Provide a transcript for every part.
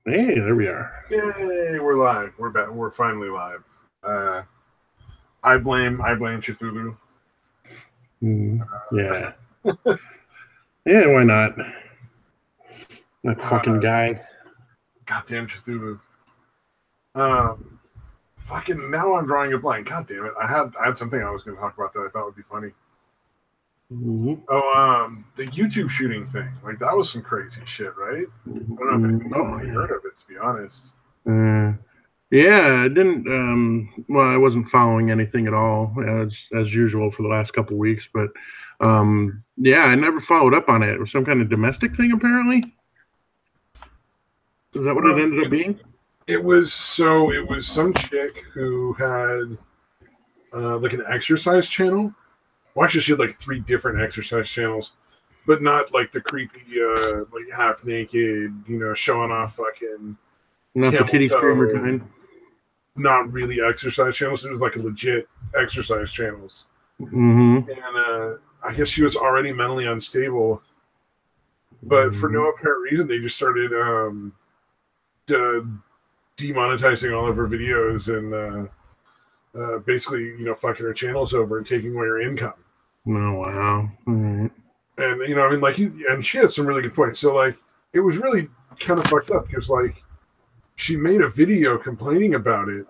Hey, there we are. Yay, we're live. We're back. We're finally live. I blame Cthulhu. Yeah. Yeah, why not? That fucking guy. Goddamn Cthulhu. Fucking now I'm drawing a blank. God damn it. I had something I was going to talk about that I thought would be funny. The YouTube shooting thing. Like, that was some crazy shit, right? I don't know if anybody heard of it, to be honest. Yeah, I didn't. Well, I wasn't following anything at all as usual for the last couple of weeks, but yeah, I never followed up on it. It was some kind of domestic thing, apparently. Is that what it ended up being? It was some chick who had like an exercise channel. Well, actually, she had like 3 different exercise channels, but not like the creepy, like half naked, showing off fucking. Not the titty screamer kind. Not really exercise channels. It was like a legit exercise channels. And I guess she was already mentally unstable, but for no apparent reason, they just started demonetizing all of her videos and basically, fucking her channels over and taking away her income. Oh, wow. And, I mean, like, and she had some really good points. So, like, it was really kind of fucked up because, like, she made a video complaining about it,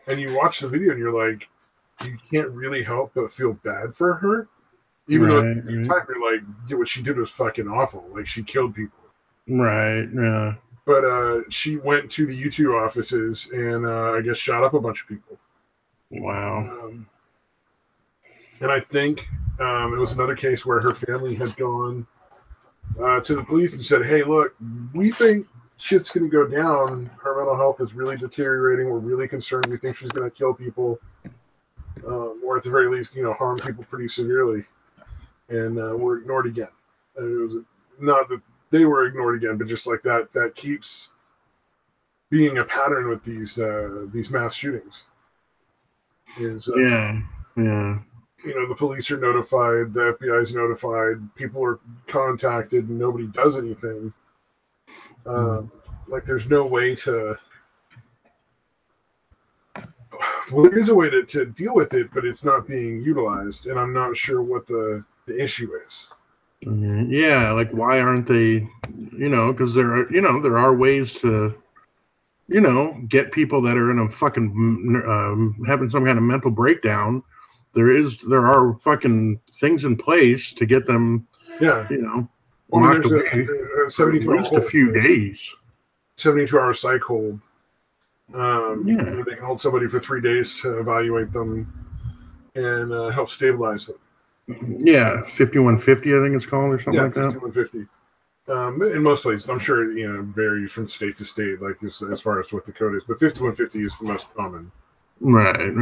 and you watch the video and you're like, you can't really help but feel bad for her, even though at the same time you're like, what she did was fucking awful. Like, she killed people. Right. Yeah. But she went to the YouTube offices and I guess shot up a bunch of people. Wow. And I think it was another case where her family had gone to the police and said, hey, look, we think shit's going to go down. Her mental health is really deteriorating. We're really concerned. We think she's going to kill people, or at the very least, harm people pretty severely. And we're ignored again. And it was not that they were ignored again, but just like that keeps being a pattern with these mass shootings. Yeah. The police are notified, the FBI is notified, people are contacted, and nobody does anything. Like, there's no way to. Well, there is a way to deal with it, but it's not being utilized, and I'm not sure what the issue is. Yeah, like, why aren't they? Because there are ways to, get people that are in a fucking having some kind of mental breakdown. There are fucking things in place to get them. Yeah. Locked away for at least a few days. 72-hour psych hold. They can hold somebody for 3 days to evaluate them and help stabilize them. Yeah, 5150, I think it's called, or something like that. 5150. In most places, I'm sure it varies from state to state, like as far as what the code is. But 5150 is the most common. Right.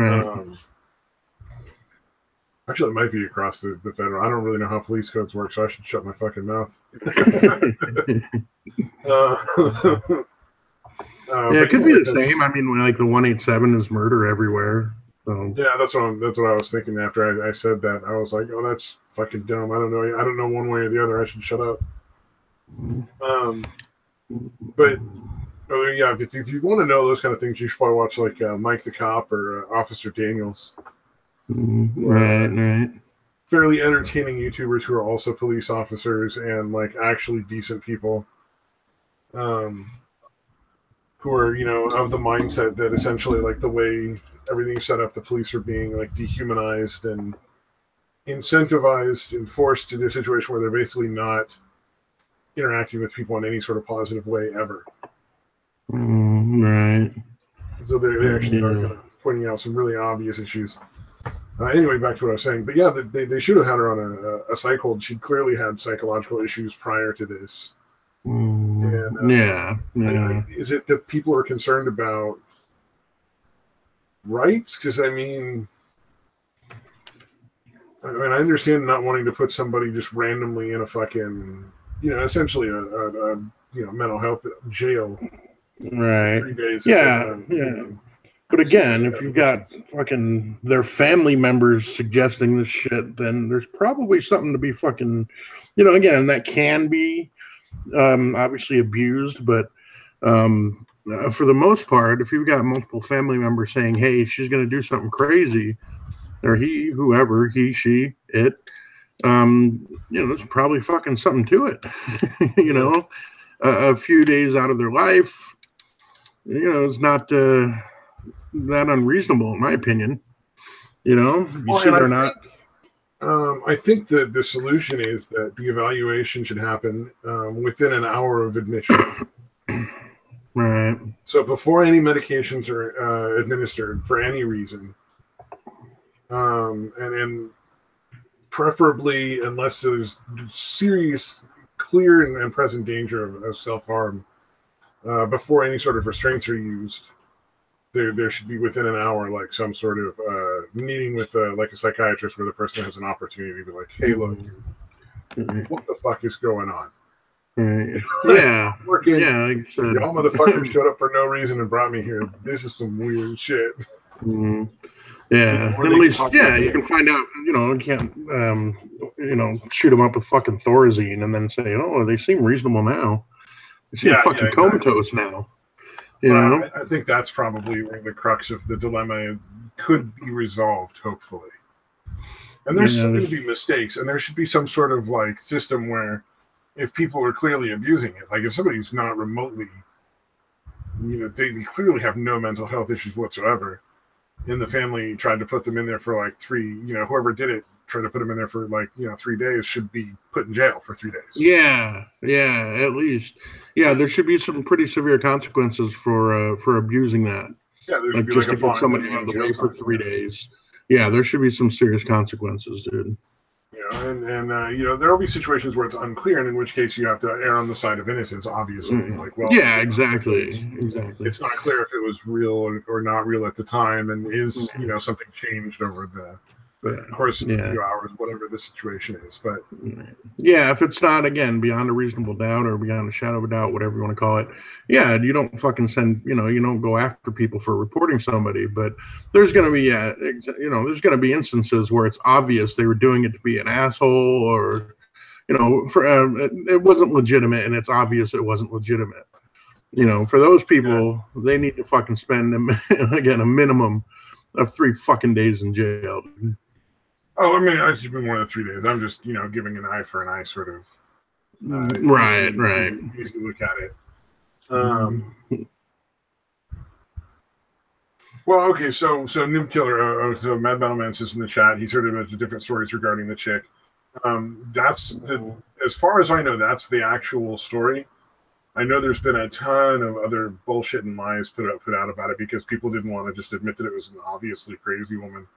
Actually, it might be across the federal. I don't really know how police codes work, so I should shut my fucking mouth. Yeah, it could be the same. I mean, like, the 187 is murder everywhere. So. Yeah, that's what I was thinking after I said that. I was like, oh, that's fucking dumb. I don't know one way or the other. I should shut up. But yeah, if you want to know those kind of things, you should probably watch like Mike the Cop or Officer Daniels. Right. Fairly entertaining YouTubers who are also police officers and like actually decent people. Who are, of the mindset that essentially, like, the way everything's set up, the police are being, like, dehumanized and incentivized and forced into a situation where they're basically not interacting with people in any sort of positive way ever. Right. So they actually are kind of pointing out some really obvious issues. Anyway, back to what I was saying. But yeah, they should have had her on a psych hold. She clearly had psychological issues prior to this. And, yeah. Is it that people are concerned about rights? Because I mean, I understand not wanting to put somebody just randomly in a fucking, essentially a mental health jail. Right. 3 days. Yeah. But again, if you've got fucking their family members suggesting this shit, then there's probably something to be fucking, again, that can be obviously abused, but For the most part, if you've got multiple family members saying, hey, she's going to do something crazy, or he, whoever, he, she, it, there's probably fucking something to it. A few days out of their life, it's not that unreasonable, in my opinion. They're not. I think that the solution is that the evaluation should happen within an hour of admission. Right. So before any medications are administered for any reason, and preferably unless there's serious, clear, and present danger of self-harm, before any sort of restraints are used, there should be within an hour like some sort of meeting with like a psychiatrist where the person has an opportunity to be like, hey, look, what the fuck is going on? Yeah. Working. Yeah. Y'all motherfuckers showed up for no reason and brought me here. This is some weird shit. Mm-hmm. Yeah. At least, you can find out, you can't, shoot them up with fucking Thorazine and then say, oh, they seem reasonable now. They seem fucking comatose now. I think that's probably where the crux of the dilemma could be resolved, hopefully. And there's still going to be mistakes, and there should be some sort of like system where if people are clearly abusing it, like if somebody's not remotely, they clearly have no mental health issues whatsoever, and the family tried to put them in there for like whoever did it tried to put them in there for like 3 days, should be put in jail for 3 days. Yeah, at least. Yeah, there should be some pretty severe consequences for abusing that. Yeah, there should be just to get somebody out of the way for 3 days. Yeah, there should be some serious consequences, dude. And there will be situations where it's unclear, and in which case you have to err on the side of innocence, obviously. Exactly. It's not clear if it was real or not real at the time, and is something changed over the course of a few hours, whatever the situation is. But if it's not, again, beyond a reasonable doubt or beyond a shadow of a doubt, whatever you want to call it, you don't fucking send, you don't go after people for reporting somebody. But there's going to be, there's going to be instances where it's obvious they were doing it to be an asshole, or, it wasn't legitimate, and it's obvious it wasn't legitimate. For those people, they need to fucking spend, again, a minimum of 3 fucking days in jail. Oh, I mean, I should be more than 3 days. I'm just, giving an eye for an eye sort of. Right. Easy to look at it. Well, okay, so Noob Killer, so Mad Metal Man says in the chat, he's heard a bunch of different stories regarding the chick. As far as I know, that's the actual story. I know there's been a ton of other bullshit and lies put out about it because people didn't want to just admit that it was an obviously crazy woman,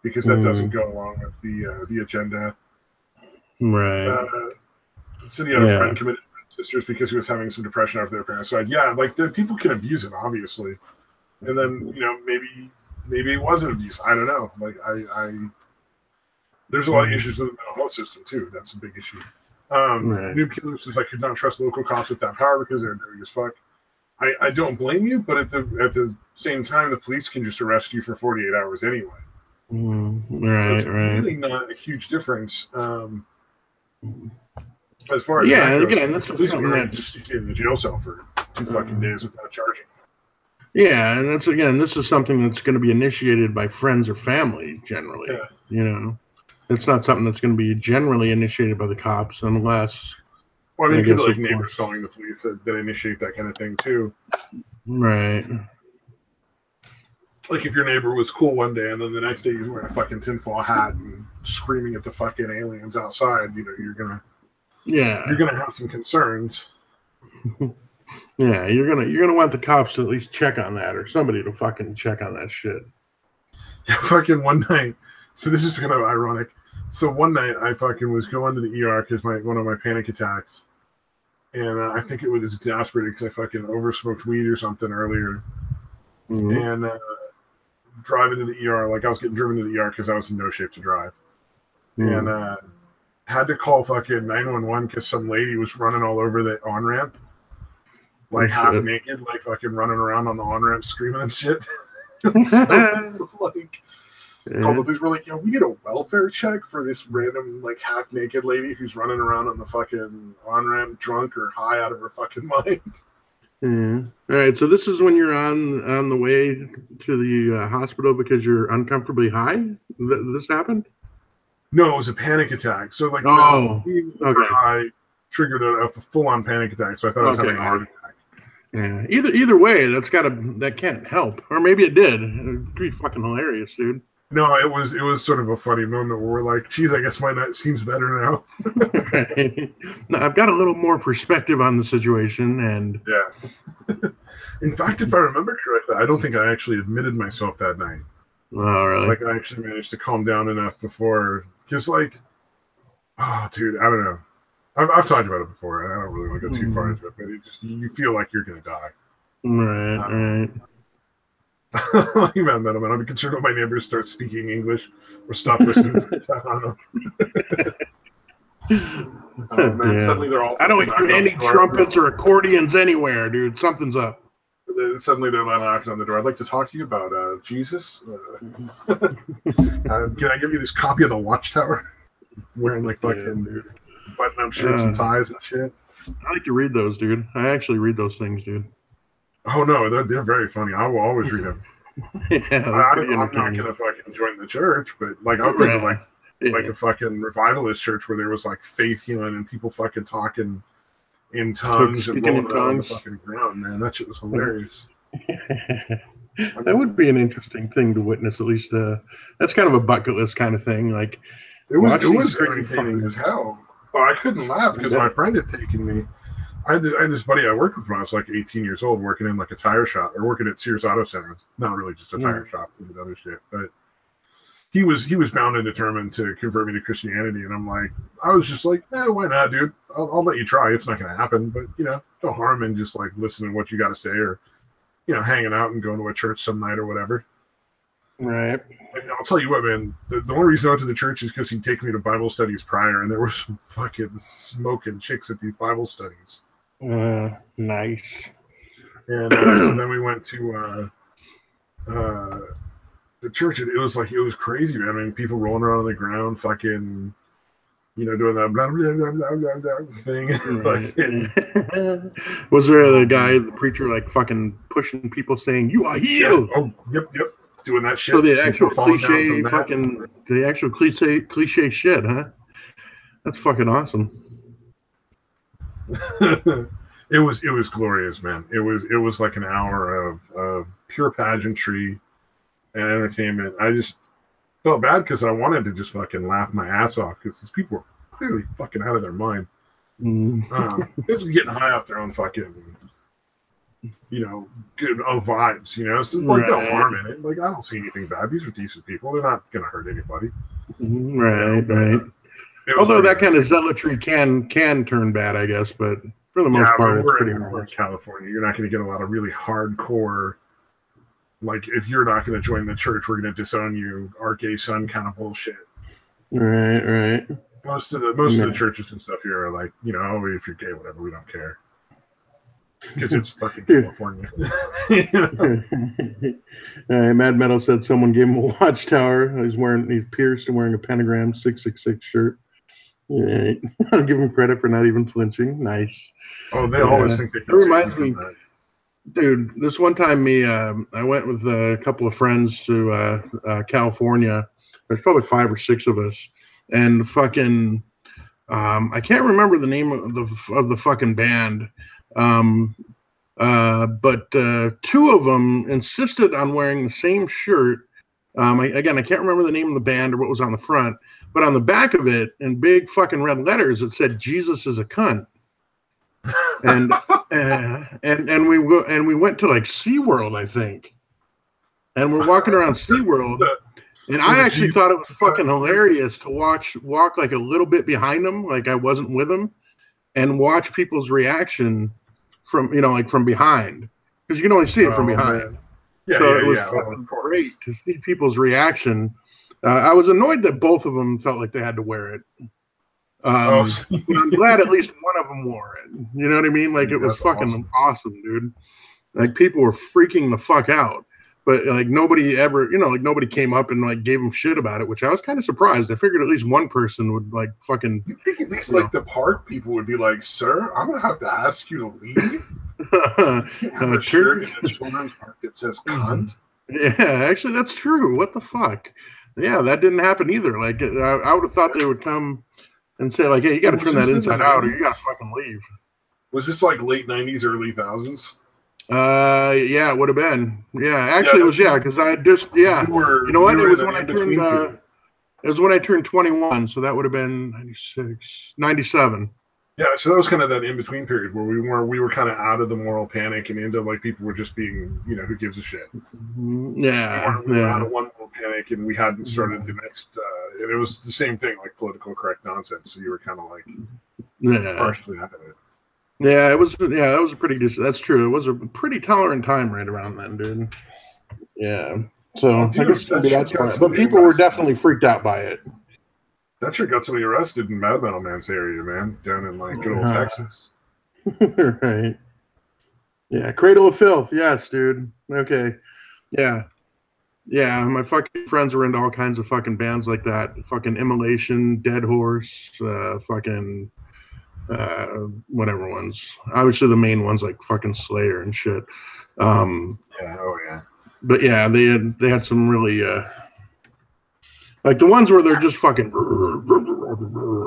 because that doesn't go along with the agenda. Right. Said he had a friend committed sisters because he was having some depression after their parents died. Yeah, like people can abuse it, obviously, and then maybe it wasn't abuse. I don't know. Like there's a lot of issues with the mental health system too. That's a big issue. Noob Killer says I could not trust local cops with that power because they're dirty as fuck. I don't blame you, but at the same time, the police can just arrest you for 48 hours anyway. Right. It's really not a huge difference. As far as again, that's the police are just in the jail cell for 2 fucking days without charging. Yeah, and this is something that's going to be initiated by friends or family generally. Yeah. It's not something that's going to be generally initiated by the cops unless. Well, I mean, you could like neighbors calling the police that initiate that kind of thing too. Right. Like if your neighbor was cool one day and then the next day he's wearing a fucking tinfoil hat and screaming at the fucking aliens outside, you're gonna have some concerns. Yeah, you're gonna want the cops to at least check on that, or somebody to fucking check on that shit. Yeah, fucking one night. So this is kind of ironic. So one night I fucking was going to the ER because one of my panic attacks, and I think it was exasperated because I fucking oversmoked weed or something earlier, and driving to the ER, like I was getting driven to the ER because I was in no shape to drive, and had to call fucking 911 because some lady was running all over the on ramp, like half naked, like fucking running around on the on ramp screaming and shit. Called the police. We're like, we need a welfare check for this random like half naked lady who's running around on the fucking on ramp drunk or high out of her fucking mind. Yeah. All right. So this is when you're on the way to the hospital because you're uncomfortably high. This happened. No, it was a panic attack. So like Oh, the okay. I triggered a full-on panic attack. So I thought I was having a heart attack. Yeah. Either way, that can't help, or maybe it did. It'd be fucking hilarious, dude. No, it was sort of a funny moment where we're like, geez, I guess my night seems better now. Right. Now, I've got a little more perspective on the situation, and yeah. In fact, if I remember correctly, I don't think I actually admitted myself that night. Oh, really? Like, I actually managed to calm down enough before, because like, oh, dude, I don't know. I've talked about it before. I don't really want to go too far into it, but it just you feel like you're gonna die. Right. Like about Meadow, man. I'll be concerned when my neighbors start speaking English or stop listening to Tejano. Oh man, Yeah. suddenly they're all. I don't hear any trumpets or accordions anywhere, dude. Something's up. Suddenly they're knocking on the door. I'd like to talk to you about Jesus. Can I give you this copy of the Watchtower? Wearing like fucking button-up shirts and ties and shit. I like to read those, dude. I actually read those things, dude. Oh no, they're very funny. I will always read them. Yeah, I'm not gonna fucking join the church, but like I'll go to like a fucking revivalist church where there was like faith healing and people fucking talking in tongues and rolling around on the fucking ground. Man, that shit was hilarious. That would be an interesting thing to witness. At least, that's kind of a bucket list kind of thing. Like it was entertaining as hell. Well, I couldn't laugh because my friend had taken me. I had this buddy I worked with when I was like 18 years old, working in like a tire shop or working at Sears Auto Center. Not really just a tire shop, and other shit. But he was bound and determined to convert me to Christianity, and I was just like, why not, dude? I'll let you try. It's not going to happen, but no harm in just like listening to what you got to say, or hanging out and going to a church some night or whatever. Right. And I'll tell you what, man. The only reason I went to the church is because he'd take me to Bible studies prior, and there were some fucking smoking chicks at these Bible studies. Nice. And so then we went to the church, and it was crazy, man. I mean, people rolling around on the ground, fucking, doing that blah blah blah blah blah thing. Was there the preacher like fucking pushing people saying "You are healed"? Yeah. Oh, yep, doing that shit. So the actual cliche shit, huh? That's fucking awesome. It was glorious, man. It was like an hour of pure pageantry and entertainment. I just felt bad because I wanted to just fucking laugh my ass off because these people were clearly fucking out of their mind. Basically getting high off their own fucking, good vibes. So it's like no harm in it. Like I don't see anything bad. These are decent people. They're not gonna hurt anybody. Right. Although that kind of zealotry can turn bad, I guess, but for the most part, it's pretty normal. We're in California. You're not going to get a lot of really hardcore, like, if you're not going to join the church, we're going to disown you, our gay son kind of bullshit. Right. Most of the churches and stuff here are like, if you're gay, whatever, we don't care. Because it's fucking California. Mad Metal said someone gave him a Watchtower. He's pierced and wearing a pentagram 666 shirt. Yeah, I'll give him credit for not even flinching. Nice. Oh, they always think they can. It reminds me, dude. This one time, I went with a couple of friends to California. There's probably 5 or 6 of us, and fucking, I can't remember the name of the fucking band, but 2 of them insisted on wearing the same shirt. I can't remember the name of the band or what was on the front. But on the back of it, in big fucking red letters, it said "Jesus is a cunt." And we went to like SeaWorld, I think. And we're walking around SeaWorld, and I actually thought it was fucking hilarious to walk like a little bit behind them, like I wasn't with them, and watch people's reaction from behind, because you can only see it from behind. Man. It was fucking great to see people's reaction. I was annoyed that both of them felt like they had to wear it. I'm glad at least one of them wore it. You know what I mean? Like it was fucking awesome, dude. Like people were freaking the fuck out, but like nobody ever, nobody came up and like gave them shit about it, which I was kind of surprised. I figured at least one person would like fucking. You think at least like the park people would be like, "Sir, I'm gonna have to ask you to leave." have a shirt in a children's park that says cunt. Yeah, actually, that's true. What the fuck? Yeah, that didn't happen either. Like, I would have thought they would come and say, like, hey, you got to turn that inside out or you got to fucking leave. Was this like late 90s, early 2000s? Yeah, it would have been. Yeah, actually, it was, because I just, you know what? It was when I turned, it was when I turned 21, so that would have been 96, 97. Yeah, so that was kind of that in-between period where we were kind of out of the moral panic and into like people were just being, who gives a shit. Yeah. We were out of one moral panic and we hadn't started the next, and it was the same thing, like political correct nonsense. So you were kind of like partially out of it. Yeah, it was. Yeah, that was a pretty. That's true. It was a pretty tolerant time right around then, dude. Yeah. So that's why. But people were definitely freaked out by it. That sure got somebody arrested in Mad Metal Man's area, man, down in like good old Texas. Right. Yeah, Cradle of Filth. Yes, dude. Okay. Yeah. Yeah, my fucking friends were into all kinds of fucking bands like that. Fucking Immolation, Dead Horse, fucking whatever ones. Obviously the main ones like fucking Slayer and shit. Yeah. But yeah, they had some really like the ones where they're just fucking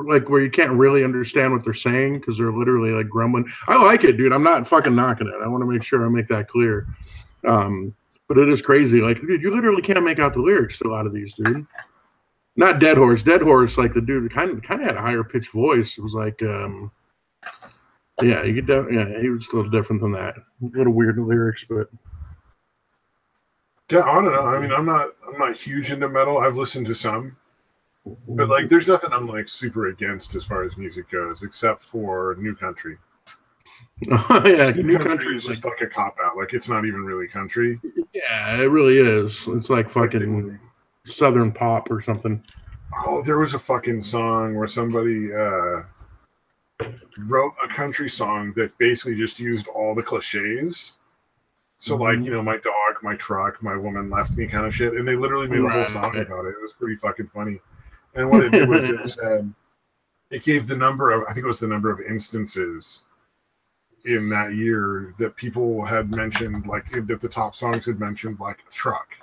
like where you can't really understand what they're saying because they're literally like grumbling. I like it, dude. I'm not fucking knocking it. I want to make sure I make that clear. But it is crazy. Like, dude, you literally can't make out the lyrics to a lot of these, dude. Not Dead Horse. Dead Horse, like the dude kind of had a higher pitched voice. It was like, yeah, you could he was a little different than that. A little weird lyrics, but yeah, I don't know. I mean, I'm not huge into metal. I've listened to some, but like, there's nothing I'm like super against as far as music goes, except for New Country. Oh, yeah, New Country is just like a cop out. Like, it's not even really country. Yeah, it really is. It's like fucking Southern pop or something. Oh, there was a fucking song where somebody wrote a country song that basically just used all the cliches. So, like, my dog, my truck, my woman left me kind of shit. And they literally made a whole song about it. It was pretty fucking funny. And what it did was it gave the number of, I think it was the number of instances in that year that people had mentioned, like, that the top songs had mentioned, like, a truck.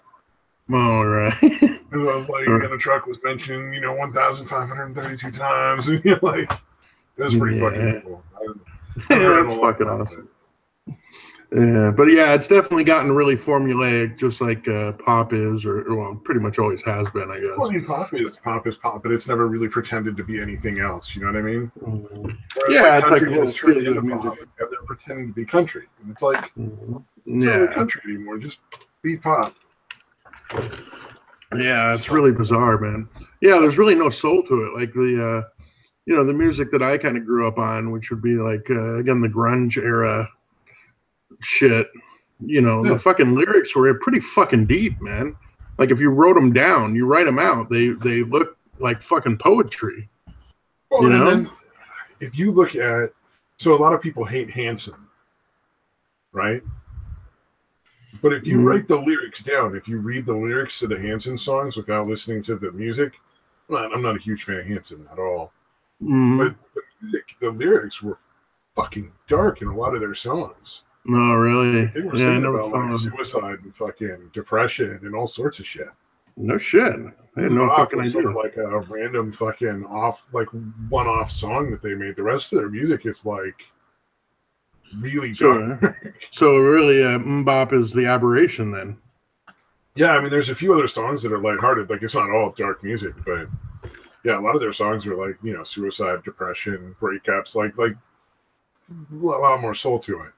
All right. And I was like, and a truck was mentioned, 1,532 times. And like, it was pretty fucking cool. That's fucking awesome. Yeah, but yeah, it's definitely gotten really formulaic, just like pop is, or well, pretty much always has been, I guess. Well, I mean, pop is pop, but it's never really pretended to be anything else. You know what I mean? Yeah, it's like it's turned into pop, and they're pretending to be country, and it's like it's not really country anymore. Just be pop. Yeah, it's really bizarre, man. Yeah, there's really no soul to it. Like the the music that I kind of grew up on, which would be like again the grunge era shit. The fucking lyrics were pretty fucking deep, man. Like if you wrote them down, you write them out, they look like fucking poetry. Well, and then if you look at, so a lot of people hate Hanson, right? But if you write the lyrics down, if you read the lyrics to the Hanson songs without listening to the music, well, I'm not a huge fan of Hanson at all. But the lyrics were fucking dark in a lot of their songs. No, really? Like, they were singing about like suicide and fucking depression and all sorts of shit. No shit. I had no fucking idea. Sort of like a random fucking one-off song that they made. The rest of their music is like really dark. So really, Mbop is the aberration then. Yeah, I mean, there's a few other songs that are lighthearted. Like, it's not all dark music, but yeah, a lot of their songs are like, suicide, depression, breakups, like a lot more soul to it.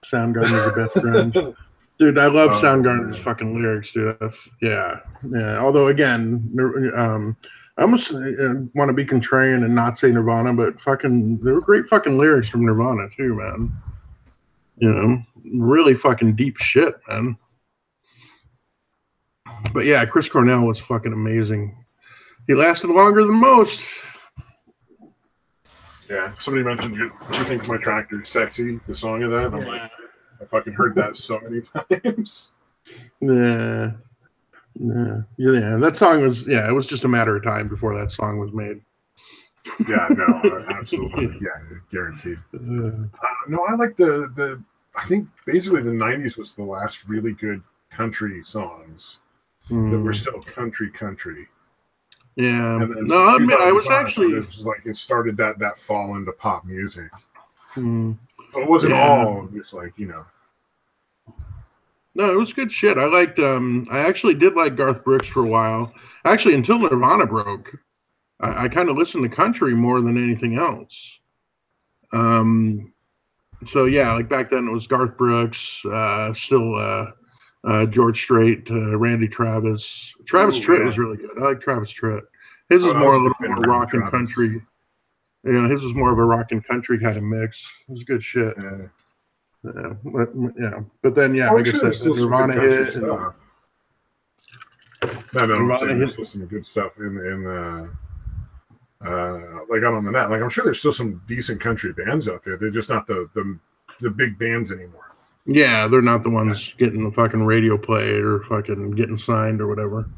Soundgarden is the best friend. Dude, I love Soundgarden's fucking lyrics, dude. Yeah. Although, again, I almost want to be contrarian and not say Nirvana, but there were great fucking lyrics from Nirvana too, man. Really fucking deep shit, man. But yeah, Chris Cornell was fucking amazing. He lasted longer than most. Yeah, somebody mentioned, "You think my tractor is sexy?" The song of that, and I'm like, I fucking heard that so many times. Yeah. That song was, it was just a matter of time before that song was made. Yeah, no, absolutely. Yeah, guaranteed. No, I like the. I think basically the '90s was the last really good country songs that were still country. Yeah. And then No, I'll admit, I was 2005, actually. it was like it started that fall into pop music. So it wasn't all just like No, it was good shit. I liked. I actually did like Garth Brooks for a while. Actually, until Nirvana broke, I kind of listened to country more than anything else. So yeah, like back then it was Garth Brooks, still George Strait, Randy Travis. Travis Tritt was really good. I like Travis Tritt. His is more a little more rock and country. You know, his was more of a rock and country kind of mix. It was good shit. But then like I said, the Nirvana hit. There's still some good stuff in the like out on the net. Like I'm sure there's still some decent country bands out there. They're just not the big bands anymore. Yeah, they're not the ones getting the fucking radio play or fucking getting signed or whatever.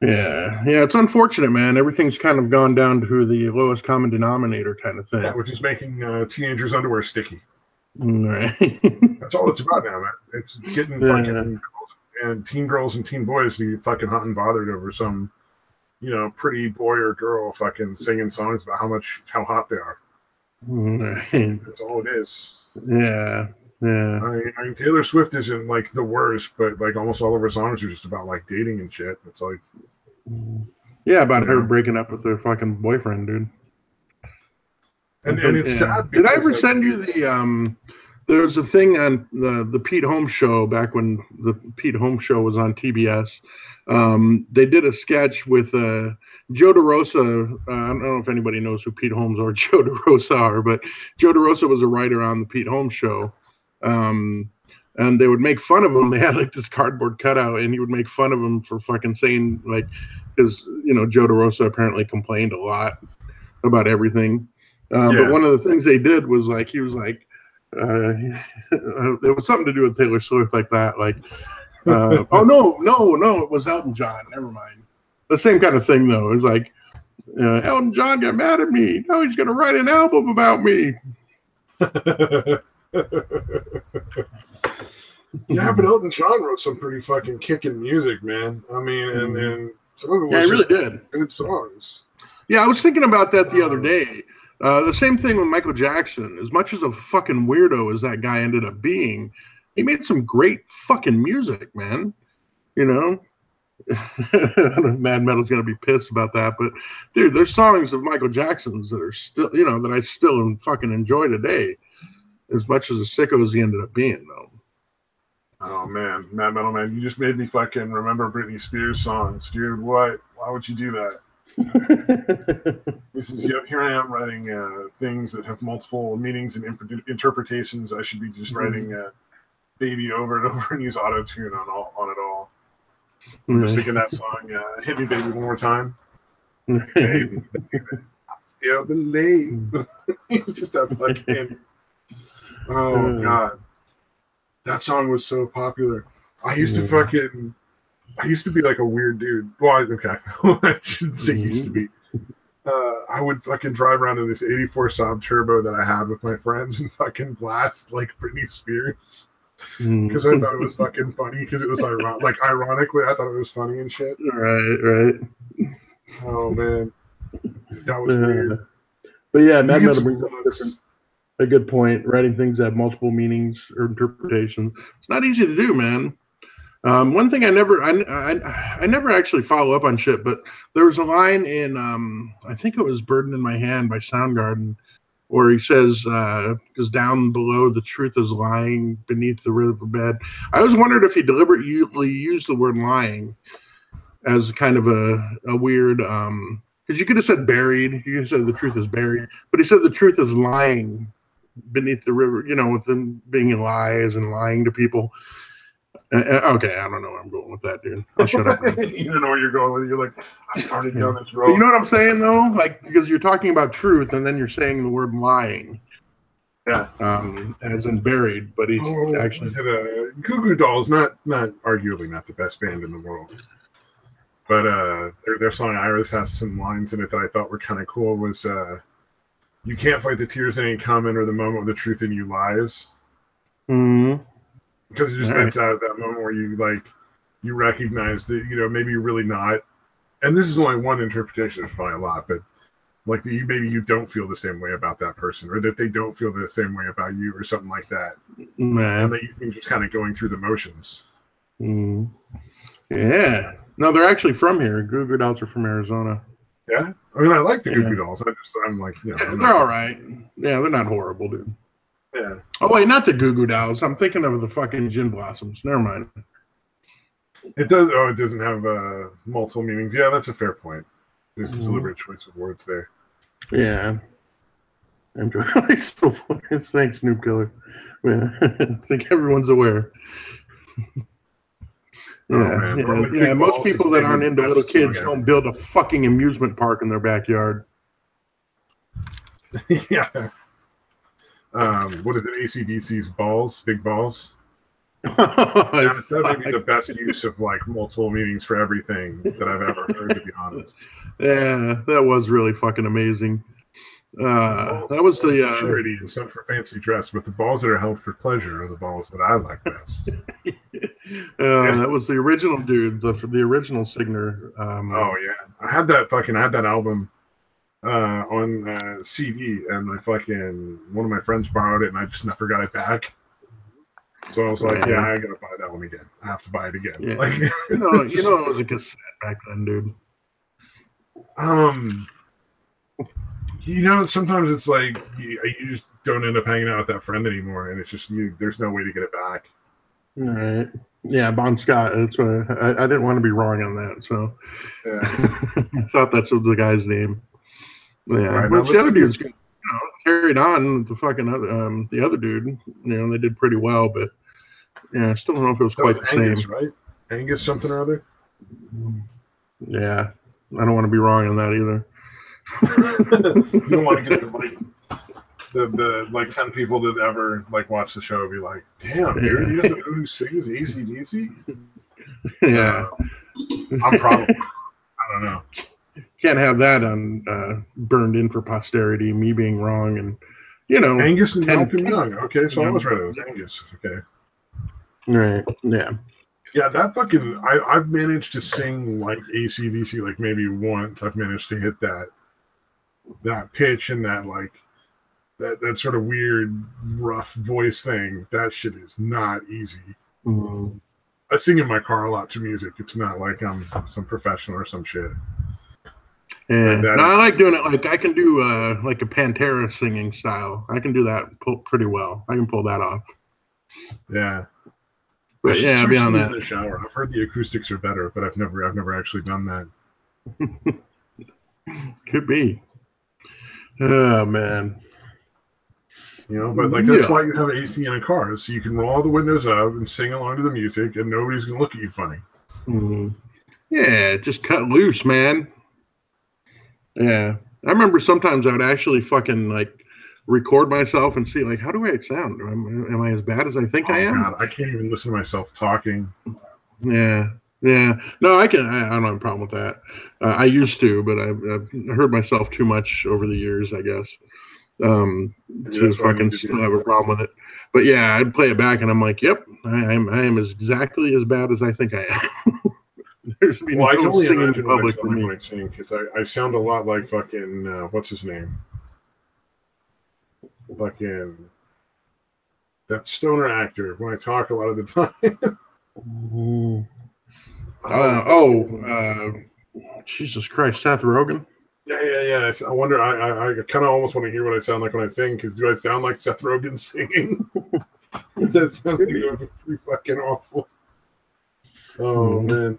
Yeah, it's unfortunate, man. Everything's kind of gone down to the lowest common denominator kind of thing. Yeah, which is making teenagers' underwear sticky. Right. That's all it's about now, man. It's getting fucking girls and teen girls and teen boys to get fucking hot and bothered over some, pretty boy or girl fucking singing songs about how hot they are. Right. That's all it is. Yeah. I mean, Taylor Swift isn't like the worst, but like almost all of her songs are just about like dating and shit. It's like, about her breaking up with her fucking boyfriend, dude. And it's sad. Did I ever send you the there was a thing on the Pete Holmes show back when the Pete Holmes show was on TBS. They did a sketch with Joe DeRosa. I don't know if anybody knows who Pete Holmes or Joe DeRosa are, but Joe DeRosa was a writer on the Pete Holmes show. And they would make fun of him. They had like this cardboard cutout, and he would make fun of him for fucking saying like, because Joe DeRosa apparently complained a lot about everything. But one of the things they did was like he was like, there was something to do with Taylor Swift like that. Like, oh no, it was Elton John. Never mind. The same kind of thing though. It was like Elton John got mad at me. Now he's gonna write an album about me. Yeah, but Elton John wrote some pretty fucking kicking music, man. I mean, and some of it was he really did good songs. Yeah, I was thinking about that the other day. The same thing with Michael Jackson. As much as a fucking weirdo as that guy ended up being, he made some great fucking music, man. Mad Metal's gonna be pissed about that, but dude, there's songs of Michael Jackson's that are still, that I still fucking enjoy today. As much as a sicko as he ended up being, though. Oh man, Mad Metal man, you just made me fucking remember Britney Spears songs, dude. What? Why would you do that? This is here I am writing things that have multiple meanings and interpretations. I should be just writing "Baby" over and over and use auto tune on it all. I'm just thinking that song, "Hit Me, Baby, One More Time." Baby, I still believe. Just that fucking. Oh god, that song was so popular. I used to be like a weird dude. Well, I shouldn't say used to be. I would fucking drive around in this '84 Saab Turbo that I had with my friends and fucking blast like Britney Spears because I thought it was fucking funny because it was ironic. Like ironically, I thought it was funny and shit. Right. Oh man, that was weird. But yeah, Mad Metal brings up a good point. Writing things that have multiple meanings or interpretations. It's not easy to do, man. One thing I never actually follow up on shit, but there was a line in I think it was "Burden in My Hand" by Soundgarden, where he says, "Because down below the truth is lying beneath the riverbed." I always wondered if he deliberately used the word "lying" as kind of a weird because you could have said "buried," you could have said the truth is buried, but he said the truth is lying beneath the river. With them being lies and lying to people. Okay, I don't know where I'm going with that, dude. I'll shut up. You don't know where you're going with it. You're like, I started down this road. But you know what I'm saying, though? Like, because you're talking about truth, and then you're saying the word lying. Yeah. As in buried, but he's actually... Goo Goo Dolls, not arguably not the best band in the world. But their song Iris has some lines in it that I thought were kind of cool. Was you can't fight the tears that ain't coming, or the moment where the truth in you lies. Mm-hmm. Because it just that's that moment where you recognize that maybe you're really not. And this is only one interpretation. There's probably a lot, but like maybe you don't feel the same way about that person, or that they don't feel the same way about you, or something like that. And that you're just kind of going through the motions. Mm. Yeah. No, they're actually from here. Goo Goo Dolls are from Arizona. Yeah, I mean, I like the Goo Goo Dolls. I'm like, they're all right. Yeah, they're not horrible, dude. Yeah. Oh wait, not the Goo Goo Dolls. I'm thinking of the fucking Gin Blossoms. Never mind. It does. Oh, it doesn't have multiple meanings. Yeah, that's a fair point. There's a deliberate choice of words there. Yeah. Thanks, Snoop Killer. Yeah. I think everyone's aware. Yeah. Most people that aren't into little kids don't build a fucking amusement park in their backyard. Yeah. What is it? AC/DC's balls, big balls. That may be the best use of like multiple meanings for everything that I've ever heard, to be honest. Yeah, that was really fucking amazing. That was the charity and some for fancy dress, but the balls that are held for pleasure are the balls that I like best. That was the original dude, the original Signer. Oh yeah, I had that album on CD, and one of my friends borrowed it, and I just never got it back. So I was like, yeah, I gotta buy that one again. I have to buy it again. Yeah. It was a cassette back then, dude. Sometimes it's like you just don't end up hanging out with that friend anymore, and it's just there's no way to get it back. All right. Yeah, Bon Scott. That's what I didn't want to be wrong on that, so I thought that's the guy's name. Yeah, right, which the other dude's carried on with the fucking the other dude. They did pretty well, but I still don't know if it was quite the Angus, same. Right? Angus something or other. Yeah, I don't want to be wrong on that either. You don't want to get the 10 people that ever watch the show be like, damn, dude, he doesn't know who sings AC/DC. Yeah, I'm probably, I don't know. Can't have that on burned in for posterity. Me being wrong, and Angus and Malcolm Young. Okay, so I was right. It was Angus. Okay, right. Yeah. Yeah, that fucking. I've managed to sing like AC/DC like maybe once. I've managed to hit that pitch and that that sort of weird rough voice thing. That shit is not easy. Mm-hmm. I sing in my car a lot to music. It's not like I'm some professional or some shit. Yeah, I like doing it. Like I can do like a Pantera singing style. I can do that pretty well. I can pull that off. Yeah, but yeah, beyond that, in the shower. I've heard the acoustics are better, but I've never actually done that. Could be. Oh man. But that's why you have AC in a car, so you can roll all the windows up and sing along to the music, and nobody's gonna look at you funny. Mm-hmm. Yeah, just cut loose, man. Yeah, I remember sometimes I would actually fucking record myself and see how do I sound? Am I as bad as I think I am? God, I can't even listen to myself talking. Yeah. No, I can. I don't have a problem with that. I used to, but I've heard myself too much over the years, I guess. To fucking still have a problem with it. But yeah, I'd play it back and I'm like, yep, I am exactly as bad as I think I am. There's been I can only singing imagine in public for me. When I sing, because I sound a lot like fucking what's his name? Fucking that stoner actor when I talk a lot of the time. Jesus Christ, Seth Rogen. Yeah. I wonder. I kind of almost want to hear what I sound like when I sing, because do I sound like Seth Rogen singing? That sounds pretty fucking awful. Oh man.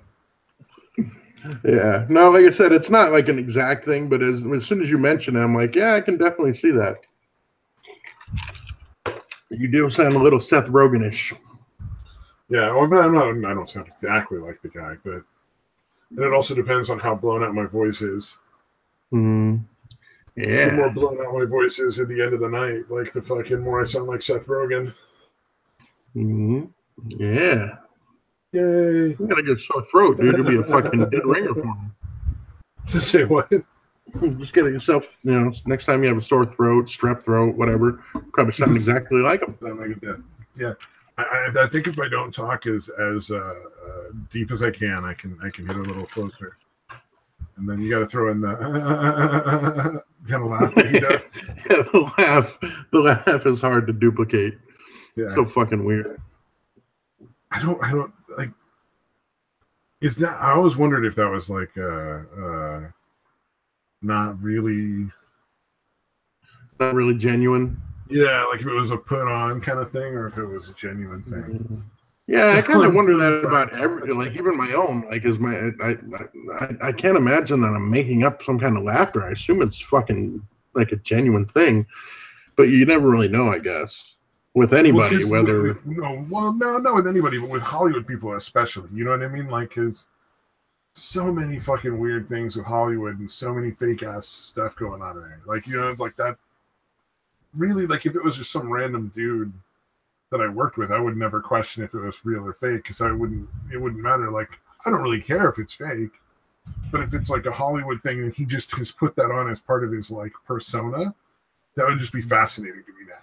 Yeah. No, like I said, it's not like an exact thing, but as soon as you mention it, I'm like, yeah, I can definitely see that. You do sound a little Seth Rogen-ish. Yeah, well, I don't sound exactly like the guy, but and it also depends on how blown out my voice is. Yeah. So the more blown out my voice is at the end of the night, the fucking more I sound like Seth Rogen. Yeah. Yay! You gotta get a sore throat, dude. It'll be a fucking dead ringer for me. Say what? Just get yourself, next time you have a sore throat, strep throat, whatever, probably sound exactly like him. Yeah. I think if I don't talk as deep as I can hit a little closer. And then you got to throw in the kind of laugh that he does. Yeah, the laugh is hard to duplicate. Yeah. So fucking weird. I don't like. Is that? I always wondered if that was like not really genuine. Yeah, like if it was a put on kind of thing, or if it was a genuine thing. Yeah, I kind of wonder that about everything. Like even my own. Like I can't imagine that I'm making up some kind of laughter. I assume it's fucking like a genuine thing, but you never really know, I guess, with anybody. Not with anybody, but with Hollywood people especially. You know what I mean? Like, because so many fucking weird things with Hollywood and so many fake ass stuff going on there. Like, like that. Really, like if it was just some random dude that I worked with, I would never question if it was real or fake because it wouldn't matter. Like, I don't really care if it's fake, but if it's like a Hollywood thing and he just has put that on as part of his like persona, that would just be fascinating to me now.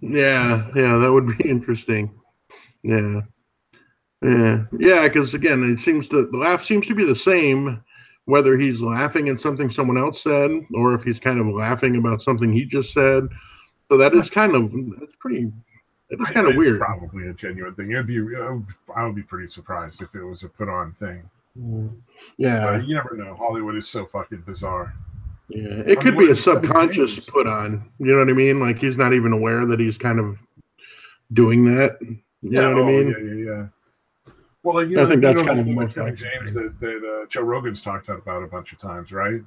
Yeah, that would be interesting. Yeah, because again, the laugh seems to be the same whether he's laughing at something someone else said or if he's kind of laughing about something he just said. So that is kind of weird. Probably a genuine thing. I would be pretty surprised if it was a put on thing. Yeah. You never know. Hollywood is so fucking bizarre. Yeah. It could be a subconscious put on. You know what I mean? Like he's not even aware that he's kind of doing that. You know what I mean? Yeah. Well, like, I think that's kind of the most Kevin James that Joe Rogan's talked about a bunch of times, right?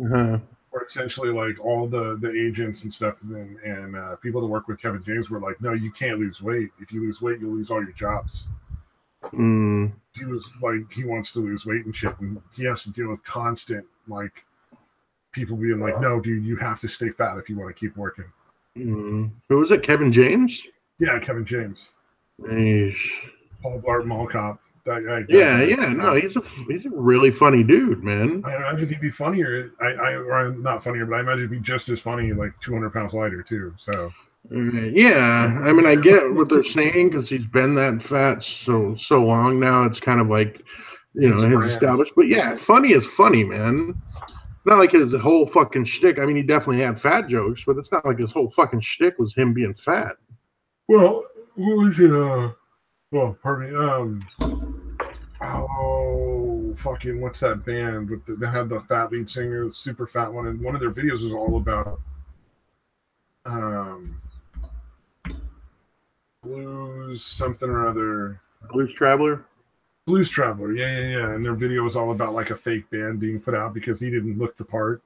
Uh-huh. Where essentially, like all the agents and stuff and people that work with Kevin James were like, "No, you can't lose weight. If you lose weight, you'll lose all your jobs." He was like, he wants to lose weight and shit, and he has to deal with constant like people being like, "No, dude, you have to stay fat if you want to keep working." Who was it? Kevin James? Yeah, Kevin James. Paul Blart Mall Cop. No, he's a really funny dude, man. I imagine he'd be funnier. Or not funnier, but I imagine he'd be just as funny, like 200 pounds lighter too. So. Yeah, I mean, I get what they're saying because he's been that fat so long now. It's kind of like, his established. But yeah, funny is funny, man. Not like his whole fucking shtick. I mean, he definitely had fat jokes, but it's not like his whole fucking shtick was him being fat. Well, what was it? Well, pardon me. Fucking what's that band they had the fat lead singer, the super fat one, and one of their videos was all about blues something or other. Blues Traveler. Yeah. And their video was all about like a fake band being put out because he didn't look the part.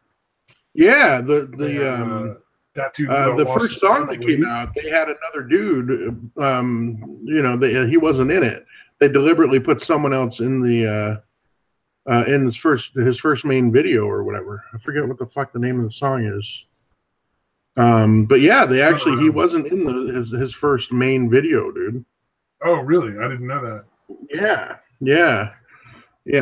Yeah, that dude, the first song that came out, they had another dude. He wasn't in it. They deliberately put someone else in the in his first main video or whatever. I forget what the fuck the name of the song is. But yeah, he wasn't in his first main video, dude. Oh, really? I didn't know that. Yeah.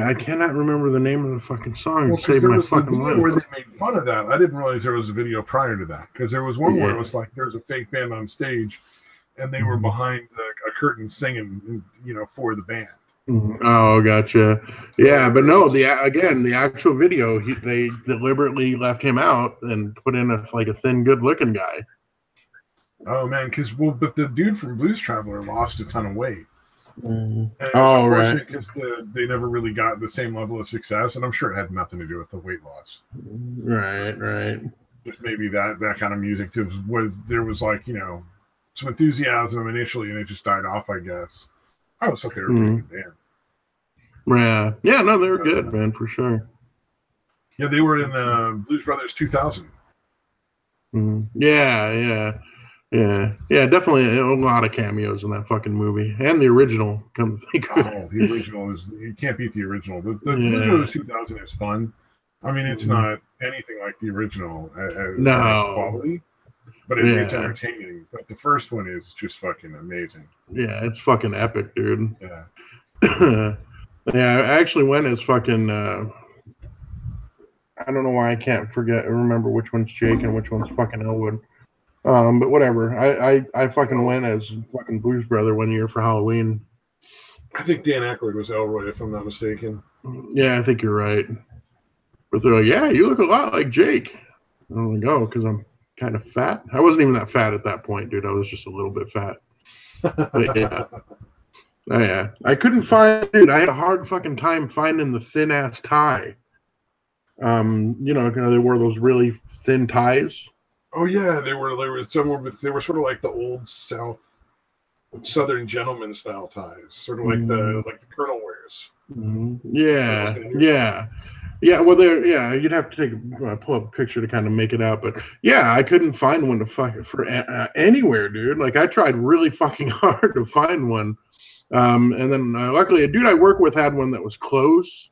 I cannot remember the name of the fucking song. Well, Saved my fucking life. Where they made fun of that, I didn't realize there was a video prior to that because there was one where it was like there's a fake band on stage, and they were behind a curtain singing, for the band. Oh, gotcha. Yeah, but no, the actual video, they deliberately left him out and put in a thin, good-looking guy. Oh man, but the dude from Blues Traveler lost a ton of weight. And right. Because they never really got the same level of success, and I'm sure it had nothing to do with the weight loss. Right. Just maybe that kind of music too there was like some enthusiasm initially, and it just died off. I guess I always thought they were a pretty good band. Yeah. No, they were good, man, for sure. Yeah, they were in Blues Brothers 2000. Yeah, definitely a lot of cameos in that fucking movie, and the original. Come to think of it. The original you can't beat the original. The Blues Brothers 2000 is fun. I mean, it's not anything like the original as quality, but it's entertaining But the first one is just fucking amazing. Yeah, it's fucking epic, dude. Yeah. Yeah, I actually went as fucking. I don't know why I can't remember which one's Jake and which one's fucking Elwood. But whatever. I fucking went as fucking Blues Brother one year for Halloween. I think Dan Aykroyd was Elroy, if I'm not mistaken. Yeah, I think you're right. But they're like, yeah, you look a lot like Jake. And I'm like, oh, because I'm kind of fat. I wasn't even that fat at that point, dude. I was just a little bit fat. But yeah. Oh, yeah. I couldn't find, dude. I had a hard fucking time finding the thin ass tie. You know, they wore those really thin ties. Oh yeah, they were somewhere, but they were sort of like the old Southern gentleman style ties, sort of like the Colonel wears. Yeah. Well, you'd have to pull up a picture to kind of make it out, but yeah, I couldn't find one to for anywhere, dude. Like I tried really fucking hard to find one, and then luckily a dude I work with had one that was close.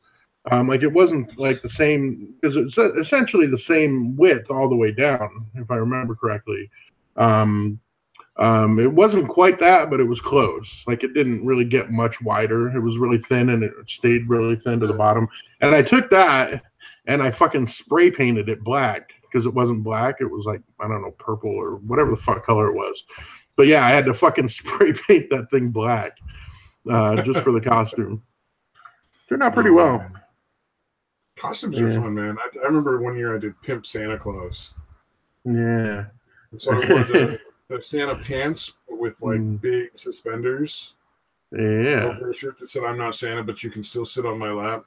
Like it wasn't like the same, because it's essentially the same width all the way down, if I remember correctly. It wasn't quite that, but it was close. Like it didn't really get much wider. It was really thin and it stayed really thin to the bottom. And I took that and I fucking spray painted it black, because it wasn't black. It was like, I don't know, purple or whatever the fuck color it was. But yeah, I had to fucking spray paint that thing black just for the costume. Turned out pretty well. Man. Costumes are fun, man. I remember one year I did Pimp Santa Claus. Yeah. So I wore the Santa pants with like big suspenders. Yeah. Over a shirt that said, "I'm not Santa, but you can still sit on my lap."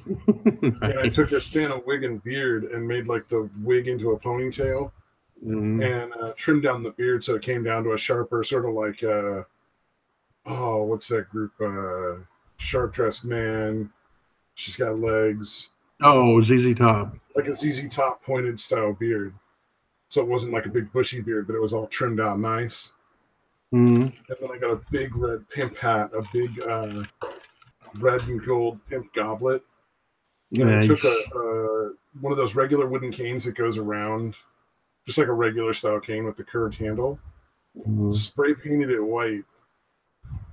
Nice. And I took a Santa wig and beard and made like the wig into a ponytail and trimmed down the beard so it came down to a sharper, sort of like what's that group? Sharp Dressed Man. She's got legs. Oh, ZZ Top. Like a ZZ Top pointed style beard. So it wasn't like a big bushy beard, but it was all trimmed out nice. And then I got a big red pimp hat, a big red and gold pimp goblet. And I took one of those regular wooden canes that goes around, just like a regular style cane with the curved handle. Spray painted it white,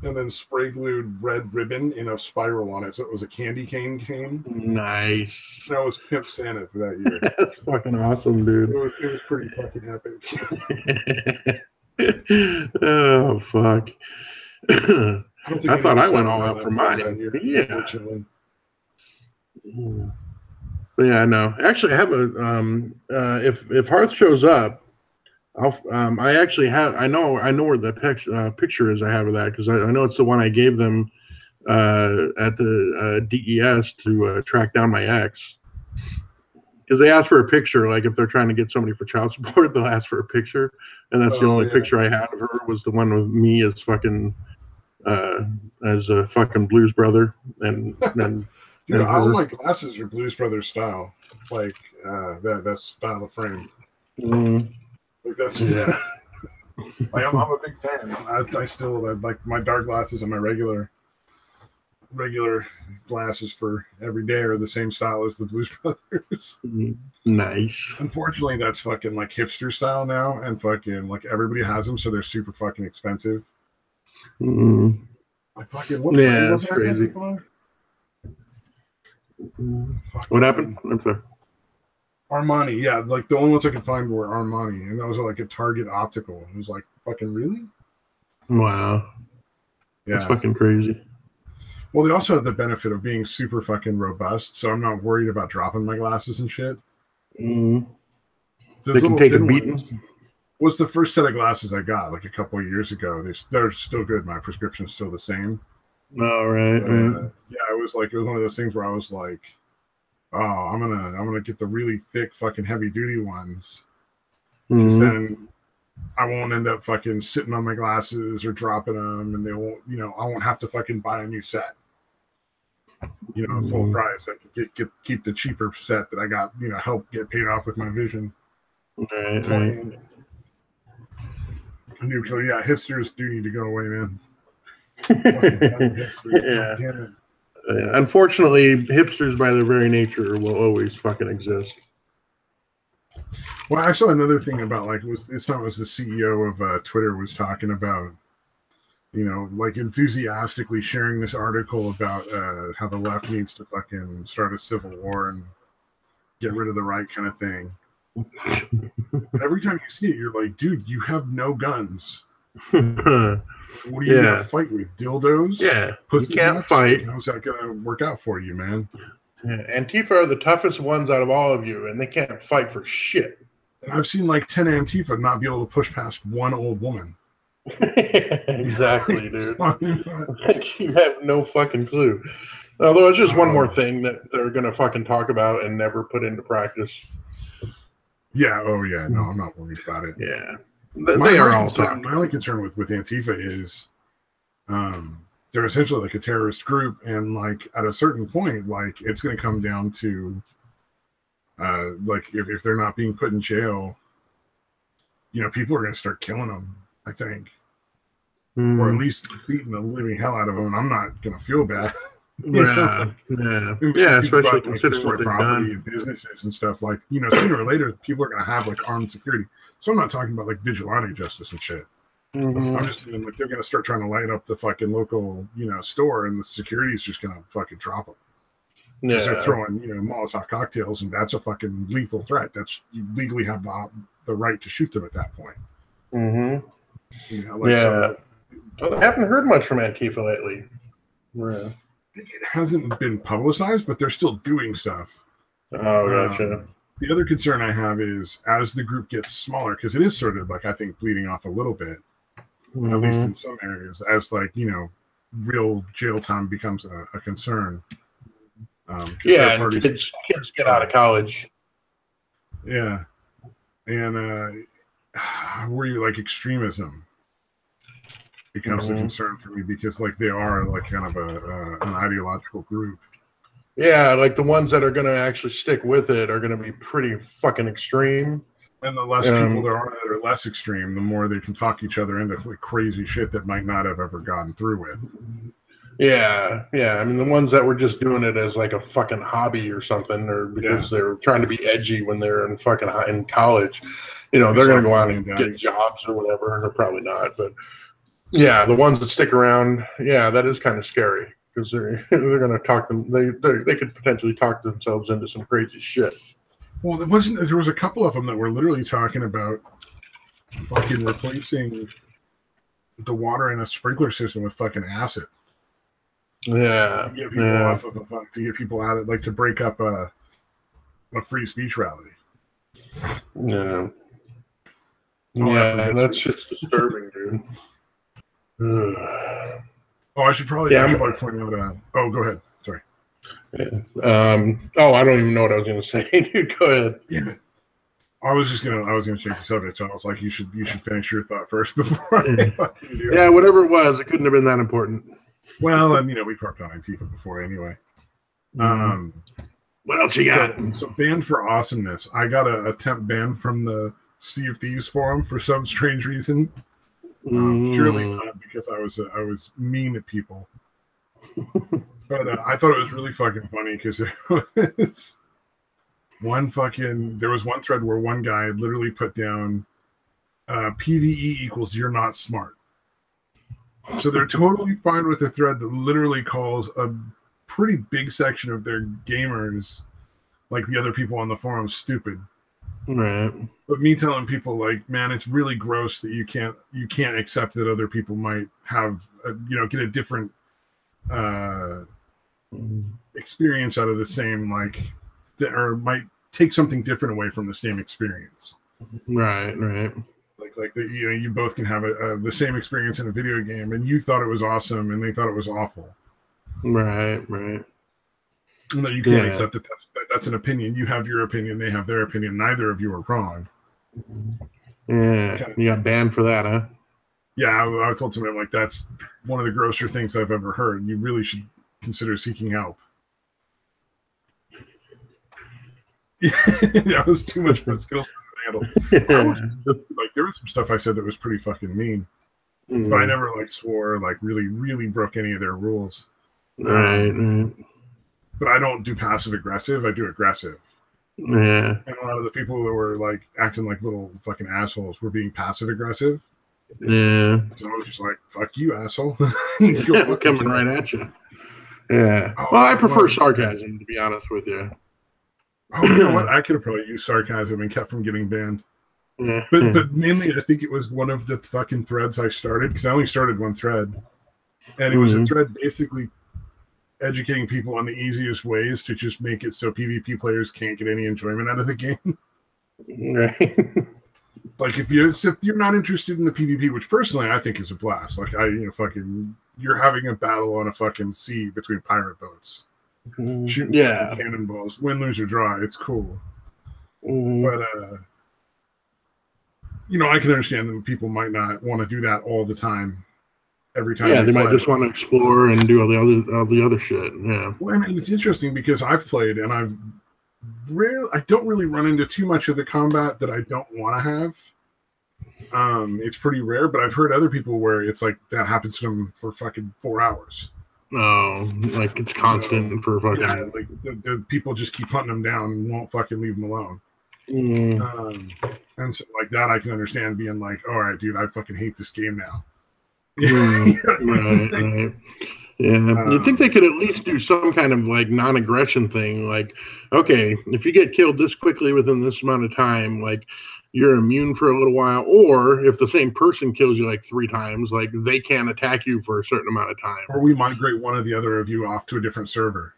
and then spray glued red ribbon in a spiral on it, so it was a candy cane. Nice. And I was Pimp Santa for that year. That's fucking awesome, dude. It was pretty fucking epic. Oh fuck! I thought I went all out for mine. Yeah. But yeah, no. Actually, I have a if Hearth shows up, I actually have. I know where the picture is. I have of that because I know it's the one I gave them at the DES to track down my ex. Because they asked for a picture, like if they're trying to get somebody for child support, they'll ask for a picture, and that's the only picture I had of her was the one with me as fucking as a fucking Blues Brother, and dude, all my glasses are Blues Brothers style, like that style of frame. Like that's like I'm a big fan. I still like my dark glasses and my regular glasses for every day are the same style as the Blues Brothers. Nice. Unfortunately, that's fucking like hipster style now, and fucking like everybody has them, so they're super fucking expensive. Like fucking what? Yeah, that's crazy. What happened? I'm sorry. Armani, yeah, like the only ones I could find were Armani, and that was like a Target optical. It was like fucking really? Wow. Yeah. That's fucking crazy. Well, they also have the benefit of being super fucking robust, so I'm not worried about dropping my glasses and shit. They can take a beating. Was the first set of glasses I got like a couple of years ago. They're still good. My prescription is still the same. All right. Yeah, it was one of those things where I was like, oh, I'm gonna get the really thick fucking heavy duty ones, because then I won't end up fucking sitting on my glasses or dropping them, and they won't, I won't have to fucking buy a new set. Full price. I can keep the cheaper set that I got, help get paid off with my vision. Right. Yeah, hipsters do need to go away, man. Yeah. Unfortunately, hipsters by their very nature will always fucking exist. Well, I saw another thing about like this time it was the CEO of Twitter was talking about, you know, like enthusiastically sharing this article about how the left needs to fucking start a civil war and get rid of the right kind of thing. Every time you see it, you're like, dude, you have no guns. What are you gonna fight with? Dildos? Yeah, Pussy you can't nuts? fight. Like, how's that gonna work out for you, man? Yeah. Antifa are the toughest ones out of all of you, and they can't fight for shit. And I've seen like 10 Antifa not be able to push past one old woman. Exactly, dude. You have no fucking clue. Although it's just one more thing that they're gonna fucking talk about and never put into practice. Yeah. Oh yeah. No, I'm not worried about it. Yeah. They are all talking. My only concern with Antifa is, they're essentially like a terrorist group, and like at a certain point, like it's going to come down to, like if they're not being put in jail, you know, people are going to start killing them. I think, or at least beating the living hell out of them. And I'm not going to feel bad. Yeah, yeah, especially considering what they've property done. and businesses and stuff. Like, you know, sooner or later, people are going to have like armed security. So I'm not talking about like vigilante justice and shit. I'm just saying, like, they're going to start trying to light up the fucking local, you know, store, and the security is just going to fucking drop them. Because they're throwing, you know, Molotov cocktails, and that's a fucking lethal threat. That's, you legally have the right to shoot them at that point. You know, like, so, well, I haven't heard much from Antifa lately. Yeah. It hasn't been publicized, but they're still doing stuff. Oh, gotcha. The other concern I have is as the group gets smaller, because it is sort of like, I think, bleeding off a little bit, at least in some areas, as like, you know, real jail time becomes a concern. Yeah, and kids get out of college. Yeah. And where you like extremism becomes a concern for me, because like they are like kind of an ideological group. Yeah, like the ones that are going to actually stick with it are going to be pretty fucking extreme. And the less people there are that are less extreme, the more they can talk each other into like crazy shit that might not have ever gotten through with. Yeah, yeah. I mean, the ones that were just doing it as like a fucking hobby or something, or because they were trying to be edgy when they're in fucking in college, you know, they're going to go out and get jobs or whatever. Or probably not, but yeah, the ones that stick around, yeah, that is kind of scary, because they're going to talk them. They could potentially talk themselves into some crazy shit. Well, there was a couple of them that were literally talking about fucking replacing the water in a sprinkler system with fucking acid. Yeah, to get people off of to get people out of, like, to break up a free speech rally. Yeah, yeah, that's just disturbing, dude. Oh, I should probably point out. Oh, go ahead. Sorry. Oh, I don't even know what I was going to say. Dude, go ahead. Damn it. I was gonna change the subject, so I was like, you should finish your thought first before I fucking do it. Yeah, whatever it was, it couldn't have been that important. Well, and you know, we've harped on Antifa before anyway. What else you got? So banned for awesomeness. I got a temp ban from the Sea of Thieves forum for some strange reason. Surely not because I was mean at people. But I thought it was really fucking funny because there was one thread where one guy literally put down PVE equals you're not smart. So they're totally fine with a thread that literally calls a pretty big section of their gamers, like the other people on the forum, stupid. Right. But me telling people, like, man, it's really gross that you can't accept that other people might have get a different experience out of the same, like, or might take something different away from the same experience. Right. Like that, you both can have the same experience in a video game, and you thought it was awesome, and they thought it was awful. Right. And that you can't accept that that's an opinion. You have your opinion, they have their opinion. Neither of you are wrong. Yeah, you got banned for that, huh? Yeah, I told somebody, I'm like, that's one of the grosser things I've ever heard. You really should consider seeking help. Yeah, that was too much for the skills to handle. Like, there was some stuff I said that was pretty fucking mean, but I never like swore, like really broke any of their rules. Right. But I don't do passive aggressive. I do aggressive. Yeah. And a lot of the people that were like acting like little fucking assholes were being passive aggressive. Yeah. So I was just like, "Fuck you, asshole!" Yeah, coming right at you. Yeah. Oh, Well, I prefer sarcasm, to be honest with you. Oh, you know what? I could have probably used sarcasm and kept from getting banned. Yeah. But mainly, I think it was one of the fucking threads I started, because I only started one thread, and it was a thread basically educating people on the easiest ways to just make it so PvP players can't get any enjoyment out of the game. Right. Like if you're not interested in the PvP, which personally I think is a blast. Like you're having a battle on a fucking sea between pirate boats, shooting cannonballs, win, lose or draw. It's cool, but I can understand that people might not want to do that all the time. Every time, they might just want to explore and do all the other shit. Yeah. Well, I mean, it's interesting because I've played and I don't really run into too much of the combat that I don't want to have. It's pretty rare, but I've heard other people where it's like that happens to them for fucking 4 hours. Oh, like it's constant for fucking. Yeah, like the people just keep hunting them down and won't fucking leave them alone. And so like that, I can understand being like, all right, dude, I fucking hate this game now. Right. Yeah, you'd think they could at least do some kind of like non-aggression thing. Like, okay, if you get killed this quickly within this amount of time, like you're immune for a little while. Or if the same person kills you like 3 times, like they can't attack you for a certain amount of time. Or we migrate one or the other of you off to a different server.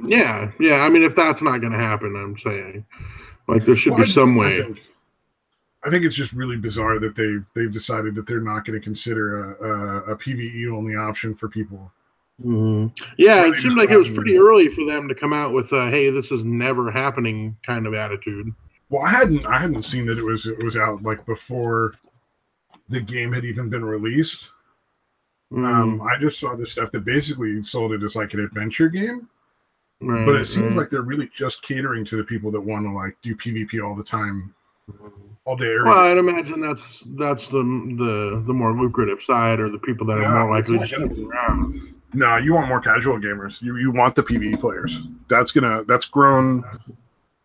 Yeah. I mean, if that's not going to happen, I'm saying like there should be some way. I think it's just really bizarre that they've decided that they're not going to consider a PvE only option for people. Yeah, it seemed like it was pretty early for them to come out with "Hey, this is never happening" kind of attitude. Well, I hadn't seen that it was out like before the game had even been released. I just saw this stuff that basically sold it as like an adventure game, but it seems like they're really just catering to the people that want to like do PvP all the time. All day. Well, I'd imagine that's the more lucrative side, or the people that are more likely to stick around. No, you want more casual gamers. You want the PvE players. That's grown.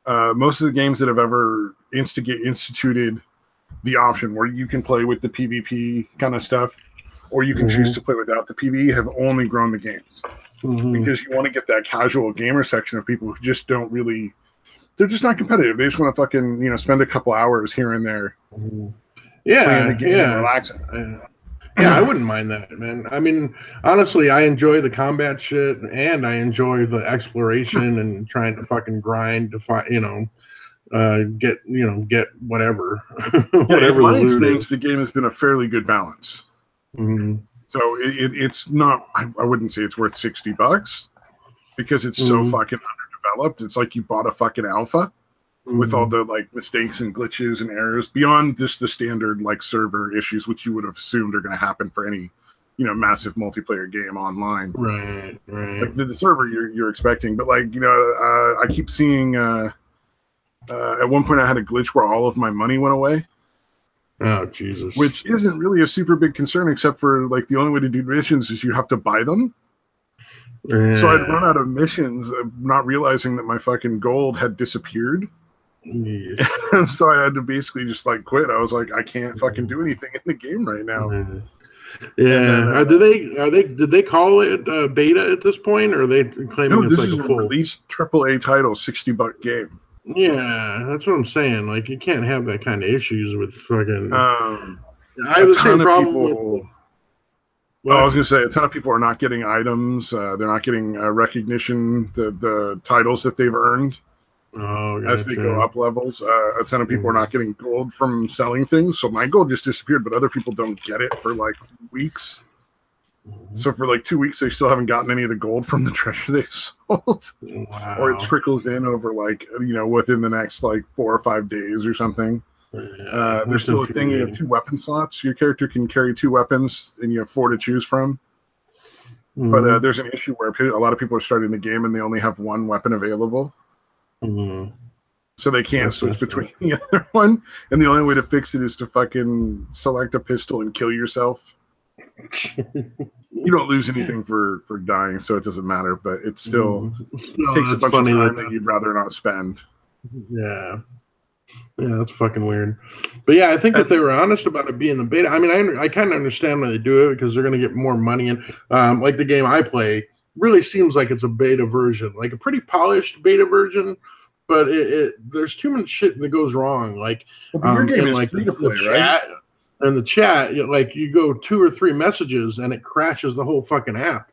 Most of the games that have ever instituted the option where you can play with the PvP kind of stuff, or you can choose to play without the PvE, have only grown the games because you want to get that casual gamer section of people who just don't really. They're just not competitive. They just want to fucking, spend a couple hours here and there. Playing the game and relaxing. Yeah, I wouldn't mind that, man. I mean, honestly, I enjoy the combat shit and I enjoy the exploration and trying to fucking grind to find, get whatever. Whatever the loot is. The game has been a fairly good balance. So it's not, I wouldn't say it's worth $60 because it's so fucking developed. It's like you bought a fucking alpha with all the like mistakes and glitches and errors beyond just the standard like server issues, which you would have assumed are going to happen for any massive multiplayer game online. Right. Like the server you're expecting, but like I keep seeing at one point I had a glitch where all of my money went away. Oh Jesus! Which isn't really a super big concern, except for like the only way to do missions is you have to buy them. Yeah. So I'd run out of missions, not realizing that my fucking gold had disappeared. Yeah. And so I had to basically just like quit. I was like, I can't fucking do anything in the game right now. Yeah. Did they call it beta at this point, or are they claiming it's like a full released AAA title, $60 game? Yeah, that's what I'm saying. Like, you can't have that kind of issues with fucking. I have the same problem with. Well, I was going to say a ton of people are not getting items. They're not getting recognition, the titles that they've earned as they go up levels. A ton of people are not getting gold from selling things. So my gold just disappeared, but other people don't get it for like weeks. So for like 2 weeks, they still haven't gotten any of the gold from the treasure they sold. Wow. Or it trickles in over like, within the next like 4 or 5 days or something. There's still a thing. You have 2 weapon slots. Your character can carry 2 weapons, and you have 4 to choose from. But there's an issue where a lot of people are starting the game and they only have 1 weapon available, so they can't switch between the other one. And the only way to fix it is to fucking select a pistol and kill yourself. You don't lose anything for dying, so it doesn't matter. But it still takes a bunch of time that you'd rather not spend. Yeah. Yeah, that's fucking weird. But yeah, I think if they were honest about it being the beta, I mean, I kind of understand why they do it because they're going to get more money in. Like the game I play really seems like it's a beta version, like a pretty polished beta version, but there's too much shit that goes wrong. Like, But your game is like free to play, the right? chat and the chat, like you go 2 or 3 messages and it crashes the whole fucking app.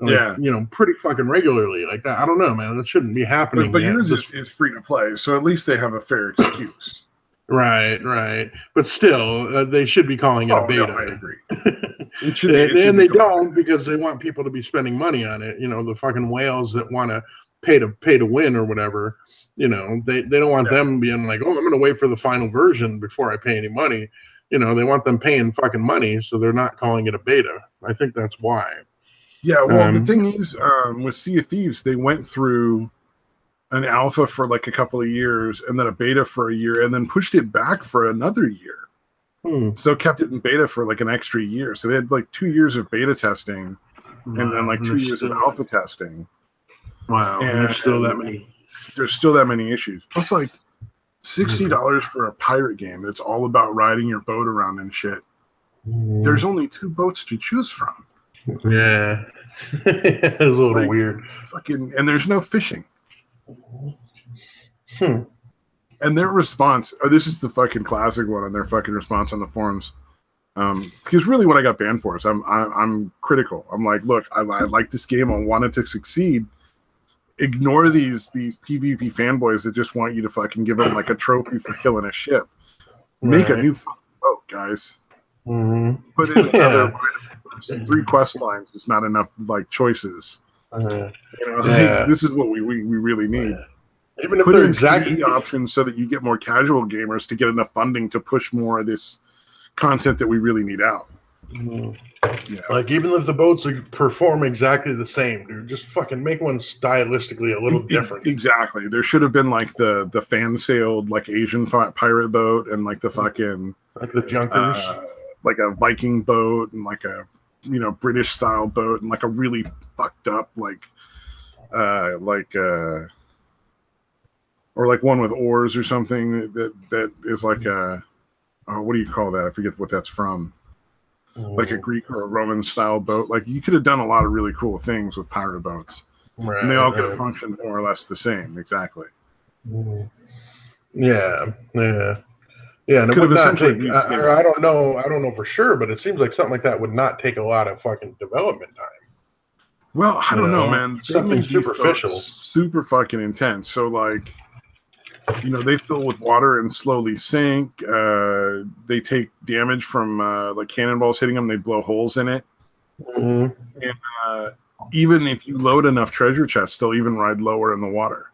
Like, Yeah. you know, pretty fucking regularly. Like that. I don't know, man. That shouldn't be happening. But yours is free to play, so at least they have a fair excuse. Right. But still, they should be calling it a beta. No, I agree. And they don't because they want people to be spending money on it. You know, the fucking whales that want to pay to win or whatever. You know, they don't want them being like, oh, I'm going to wait for the final version before I pay any money. You know, they want them paying fucking money, so they're not calling it a beta. I think that's why. Yeah, well, the thing is, with Sea of Thieves, they went through an alpha for like a couple of years and then a beta for a year and then pushed it back for another year. So kept it in beta for like an extra year. So they had like 2 years of beta testing and then like 2 years of alpha testing. Wow. And there's still that many. There's still that many issues. Plus like $60 for a pirate game that's all about riding your boat around and shit. There's only 2 boats to choose from. Yeah. It's a little like, weird. And there's no fishing. And their response, this is the fucking classic one on their fucking response on the forums. Because really what I got banned for is I'm critical. I'm like, look, I like this game. I want it to succeed. Ignore these PvP fanboys that just want you to fucking give them like a trophy for killing a ship. Make a new fucking boat, guys. Put in another 3 quest lines. It's not enough like choices. This is what we really need. Even if they're exactly options so that you get more casual gamers to get enough funding to push more of this content that we really need out. Like even if the boats perform exactly the same, dude, just fucking make one stylistically a little different. Exactly. There should have been like the fan sailed like Asian pirate boat and like the fucking like the junkers, like a Viking boat and like a British style boat and like a really fucked up or like one with oars or something that is like a what do you call that? I forget what that's from. Like a Greek or a Roman style boat. Like you could have done a lot of really cool things with pirate boats. Right, and they all could have functioned more or less the same. Exactly. Yeah. And it would not take, I don't know for sure, but it seems like something like that would not take a lot of fucking development time. Well, I don't know, man. Something superficial. Super fucking intense. So like, they fill with water and slowly sink. They take damage from like cannonballs hitting them. They blow holes in it. And even if you load enough treasure chests, they'll even ride lower in the water.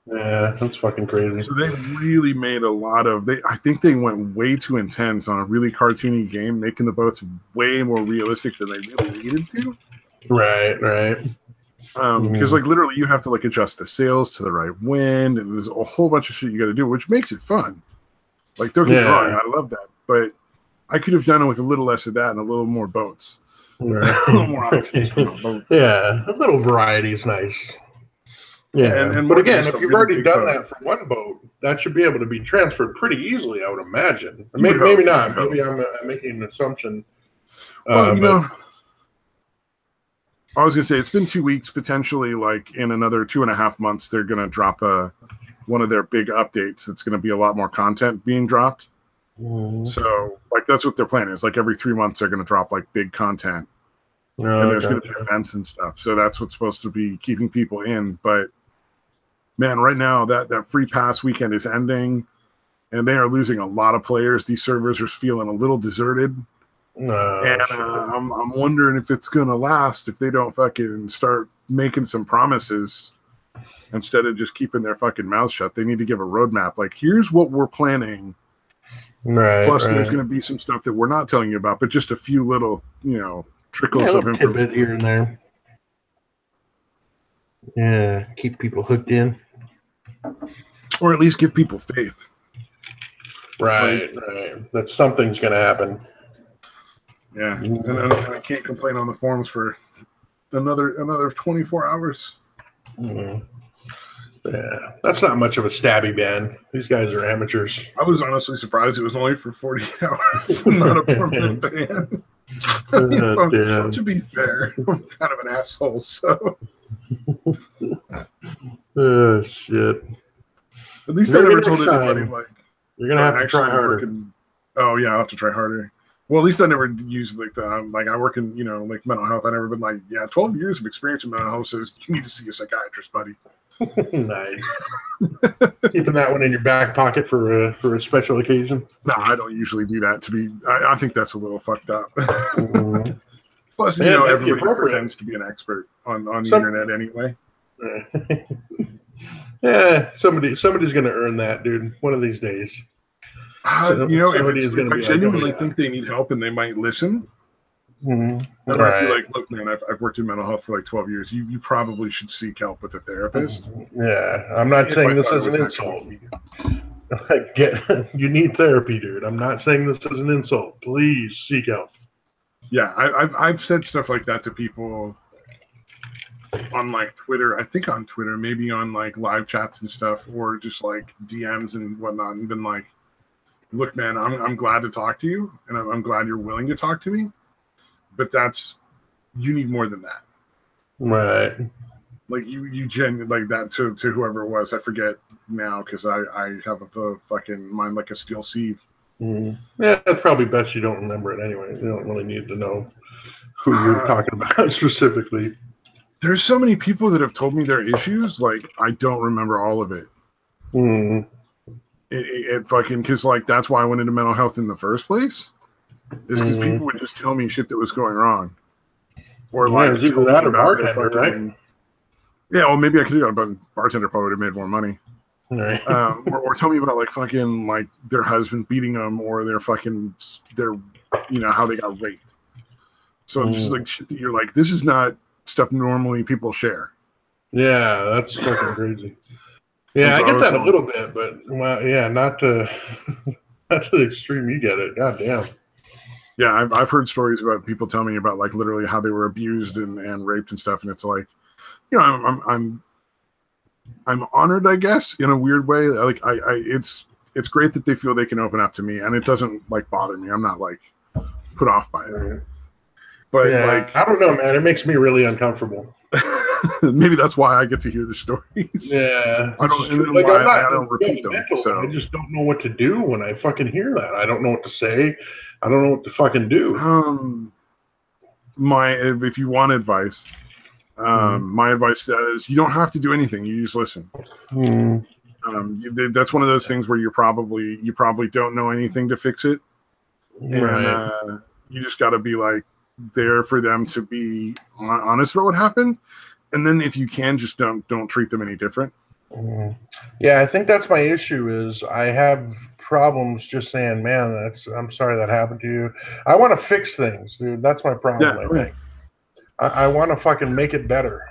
Yeah, that's fucking crazy. So they really made a lot of. I think they went way too intense on a really cartoony game, making the boats way more realistic than they really needed to. Right. Because like literally you have to like adjust the sails to the right wind and there's a whole bunch of shit you got to do, which makes it fun. Like don't get me wrong, I love that, but I could have done it with a little less of that and a little more boats. Right. A little more options for boats. Yeah, a little variety is nice. Yeah, but again, if you've already done that for one boat, that should be able to be transferred pretty easily, I would imagine. Maybe not. Maybe I'm making an assumption. Well, I was going to say, it's been 2 weeks, potentially like in another 2.5 months, they're going to drop one of their big updates. That's going to be a lot more content being dropped. So like, that's what their plan is. Like every 3 months, they're going to drop like big content and there's going to be events and stuff. So that's what's supposed to be keeping people in. But man, right now that free pass weekend is ending and they are losing a lot of players. These servers are feeling a little deserted. I'm wondering if it's going to last if they don't fucking start making some promises instead of just keeping their fucking mouths shut. They need to give a roadmap. Like, here's what we're planning. Plus, there's going to be some stuff that we're not telling you about, but just a few little, trickles of information here and there. Yeah, keep people hooked in. Or at least give people faith. Right. That something's going to happen. Yeah, and I can't complain on the forums for another 24 hours. Yeah, that's not much of a stabby band. These guys are amateurs. I was honestly surprised it was only for 48 hours, not a permanent ban. To be fair, I'm kind of an asshole, so. Oh, shit. At least I never told anybody, like, you're going to have to try harder. Oh, yeah, I'll have to try harder. Well, at least I never used, like, I work in, like, mental health. I've never been like, yeah, 12 years of experience in mental health says you need to see a psychiatrist, buddy. Nice. Keeping that one in your back pocket for a special occasion. No, I don't usually do that. I think that's a little fucked up. Plus, everybody pretends to be an expert on the internet anyway. Yeah, somebody's going to earn that, dude. One of these days. If I genuinely think they need help and they might listen. I might be like, look, man, I've worked in mental health for like 12 years. You probably should seek help with a therapist. Yeah, I'm not saying this as an insult. You need therapy, dude. I'm not saying this as an insult. Please seek help. Yeah, I've said stuff like that to people on like Twitter. I think on Twitter, maybe on like live chats and stuff, or just like DMs and whatnot, and been like, look, man, I'm glad to talk to you, and I'm glad you're willing to talk to me. But you need more than that. Right. Like you genuinely like that to whoever it was. I forget now because I have the fucking mind like a steel sieve. Yeah, it's probably best you don't remember it anyway. You don't really need to know who you're talking about specifically. There's so many people that have told me their issues. Like, I don't remember all of it. It fucking, because like that's why I went into mental health in the first place. Is because people would just tell me shit that was going wrong, or like it was either that or bartender, right? Yeah, well, maybe I could do that, but bartender probably would have made more money. Right. Or tell me about like fucking like their husband beating them, or their how they got raped. So just like shit that you're like, this is not stuff normally people share. Yeah, that's fucking crazy. Yeah, I get that a little bit, but not to the extreme you get it. God damn. Yeah, I've heard stories about people telling me about like literally how they were abused and raped and stuff, and it's like, I'm honored, I guess, in a weird way. Like it's great that they feel they can open up to me, and it doesn't like bother me. I'm not like put off by it. But like, I don't know, man. It makes me really uncomfortable. Maybe that's why I get to hear the stories. Yeah, I don't repeat them. So I just don't know what to do when I fucking hear that. I don't know what to say. I don't know what to fucking do. If you want advice, my advice is you don't have to do anything. You just listen. That's one of those things where you probably don't know anything to fix it, and you just got to be like there for them to be honest about what happened. And then if you can, just don't treat them any different. Yeah, I think that's my issue is I have problems just saying, man, I'm sorry that happened to you. I want to fix things, dude. That's my problem. I think. I want to fucking make it better.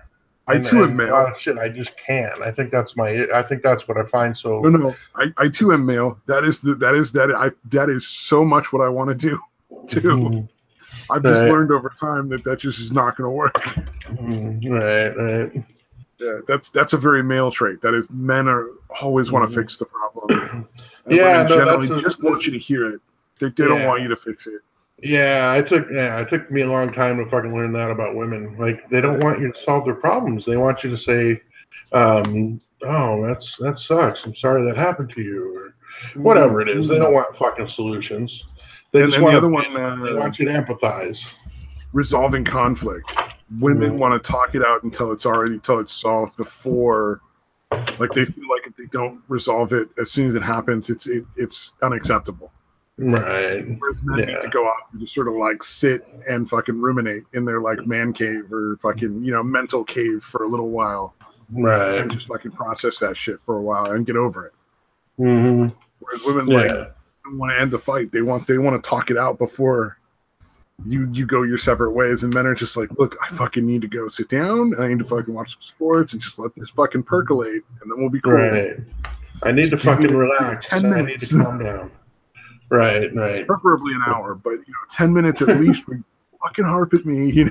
I too am male. A lot of shit I just can't. I think that's what I find so. No. I too am male. That is so much what I want to do too. I've just learned over time that just is not going to work. Right. Yeah, that's a very male trait. That is, men always want to fix the problem. Generally just want you to hear it. They don't want you to fix it. Yeah, it took me a long time to fucking learn that about women. Like, they don't want you to solve their problems. They want you to say, "Oh, that sucks. I'm sorry that happened to you," or whatever it is. They don't want fucking solutions. They want you to empathize. Resolving conflict. Women want to talk it out until it's solved before, like they feel like if they don't resolve it as soon as it happens, it's unacceptable. Right. Whereas men need to go off and just sort of like sit and fucking ruminate in their like man cave or fucking mental cave for a little while, right? And just fucking process that shit for a while and get over it. Whereas women don't want to end the fight. They want to talk it out before you go your separate ways, and men are just like, look, I fucking need to go sit down. I need to fucking watch some sports and just let this fucking percolate, and then we'll be cool. Right. I need to fucking relax. 10 minutes. I need to calm down. Right. Preferably an hour, but 10 minutes at least would fucking harp at me.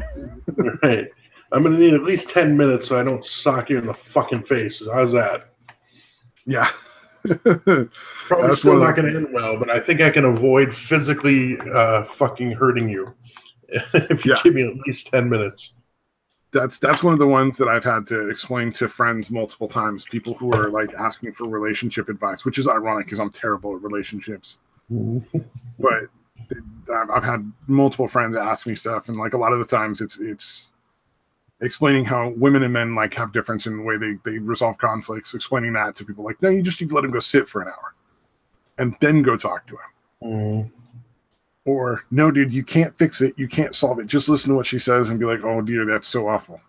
Right. I'm gonna need at least 10 minutes so I don't sock you in the fucking face. How's that? Yeah. Probably That's still not going to end well, but I think I can avoid physically fucking hurting you if you give me at least 10 minutes. That's one of the ones that I've had to explain to friends multiple times, people who are like asking for relationship advice, which is ironic because I'm terrible at relationships. But I've had multiple friends ask me stuff, and like a lot of the times it's explaining how women and men like have difference in the way they resolve conflicts, explaining that to people like, no, you just need to let him go sit for an hour and then go talk to him. Or, no, dude, you can't fix it. You can't solve it. Just listen to what she says and be like, oh, dear, that's so awful.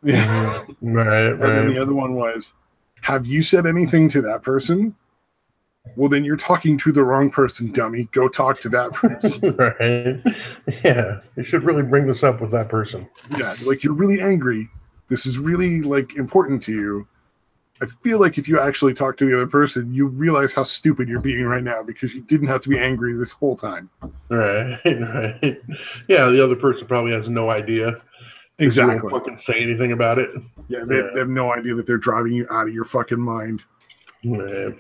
Yeah. Right. And then the other one was, have you said anything to that person? Well, then you're talking to the wrong person, dummy. Go talk to that person. Right. Yeah. You should really bring this up with that person. Yeah. Like, you're really angry. This is really, like, important to you. I feel like if you actually talk to the other person, you realize how stupid you're being right now because you didn't have to be angry this whole time. Right. Yeah, the other person probably has no idea. Exactly. You don't fucking say anything about it. Yeah, they have no idea that they're driving you out of your fucking mind. Right.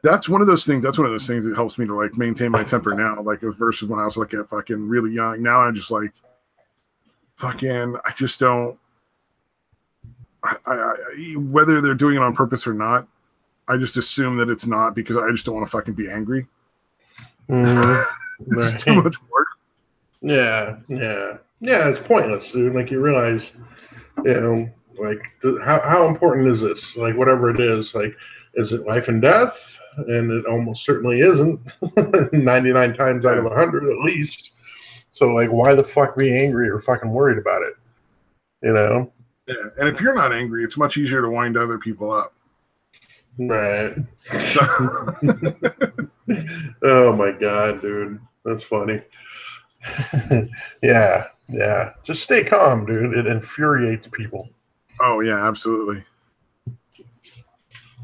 That's one of those things. That's one of those things that helps me to like maintain my temper now. Like versus when I was like at fucking really young. Now I'm just like, fucking. I just don't. Whether they're doing it on purpose or not, I just assume that it's not because I just don't want to fucking be angry. It's too much work. Yeah. It's pointless, dude. Like you realize, like how important is this? Like whatever it is, like is it life and death? And it almost certainly isn't. 99 times out of 100 at least. So like, why the fuck be angry or fucking worried about it? Yeah, and if you're not angry, it's much easier to wind other people up. Right. Oh my god, dude. That's funny. Yeah. Just stay calm, dude. It infuriates people. Oh yeah, absolutely.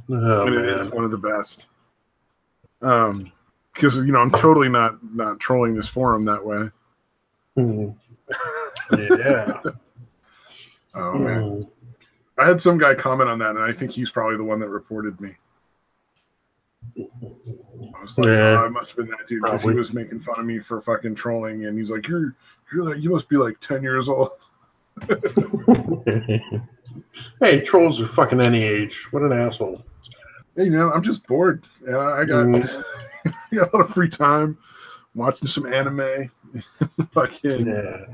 Oh, and it is one of the best. Because I'm totally not trolling this forum that way. Yeah. Oh man. I had some guy comment on that, and I think he's probably the one that reported me. I was like, I must have been that dude because he was making fun of me for fucking trolling, and he's like, "You're like, you must be like 10 years old." Hey, trolls are fucking any age. What an asshole. Hey, man, I'm just bored. Yeah, I got a lot of free time watching some anime. Fucking yeah.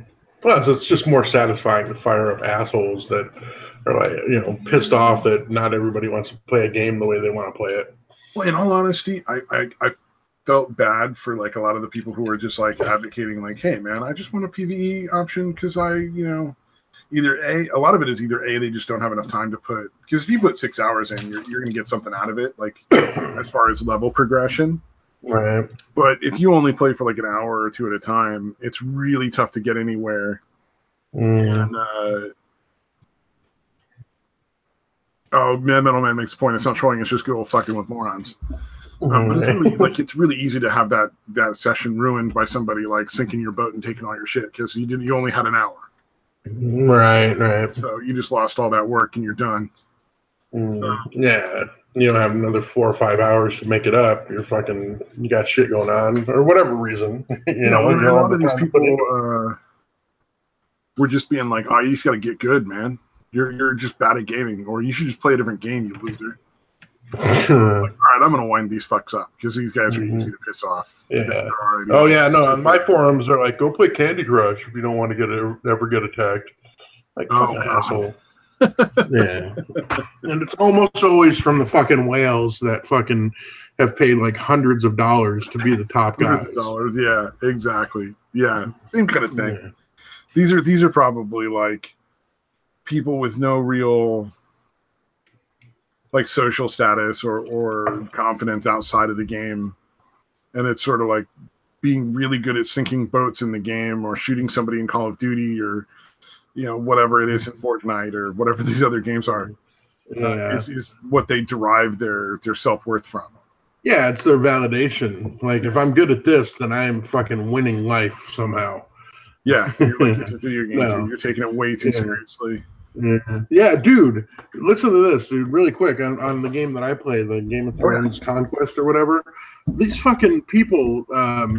Plus, it's just more satisfying to fire up assholes that are like, pissed off that not everybody wants to play a game the way they want to play it. Well, in all honesty, I felt bad for like a lot of the people who were just like advocating like, hey, man, I just want a PvE option because either a lot of it is either they just don't have enough time to put, because if you put 6 hours in, you're going to get something out of it, like as far as level progression. Right. But if you only play for like an hour or two at a time, it's really tough to get anywhere. And Metal Man makes a point. It's not trolling. It's just good old fucking with morons. It's really easy to have that session ruined by somebody like sinking your boat and taking all your shit because you only had an hour. Right. So you just lost all that work and you're done. Yeah. You don't have another 4 or 5 hours to make it up. You got shit going on or whatever reason. A lot of these people were just being like, "Oh, you just got to get good, man. You're just bad at gaming, or you should just play a different game, you loser." Like, all right, I'm gonna wind these fucks up because these guys are easy to piss off. Yeah. On my forums they're like, "Go play Candy Crush if you don't want to ever get attacked." Like fucking asshole. Yeah. And it's almost always from the fucking whales that fucking have paid like hundreds of dollars to be the top guys. Yeah, exactly. Yeah, same kind of thing. Yeah. These are probably like people with no real like social status or confidence outside of the game, and it's sort of like being really good at sinking boats in the game or shooting somebody in Call of Duty or whatever it is in Fortnite or whatever these other games are, is what they derive their self-worth from. Yeah, it's their validation. Like, if I'm good at this, then I am fucking winning life somehow. Yeah, you're like, it's a video game, dude. You're taking it way too seriously. Yeah, dude. Listen to this, dude, really quick. On the game that I play, the Game of Thrones Conquest or whatever, these fucking people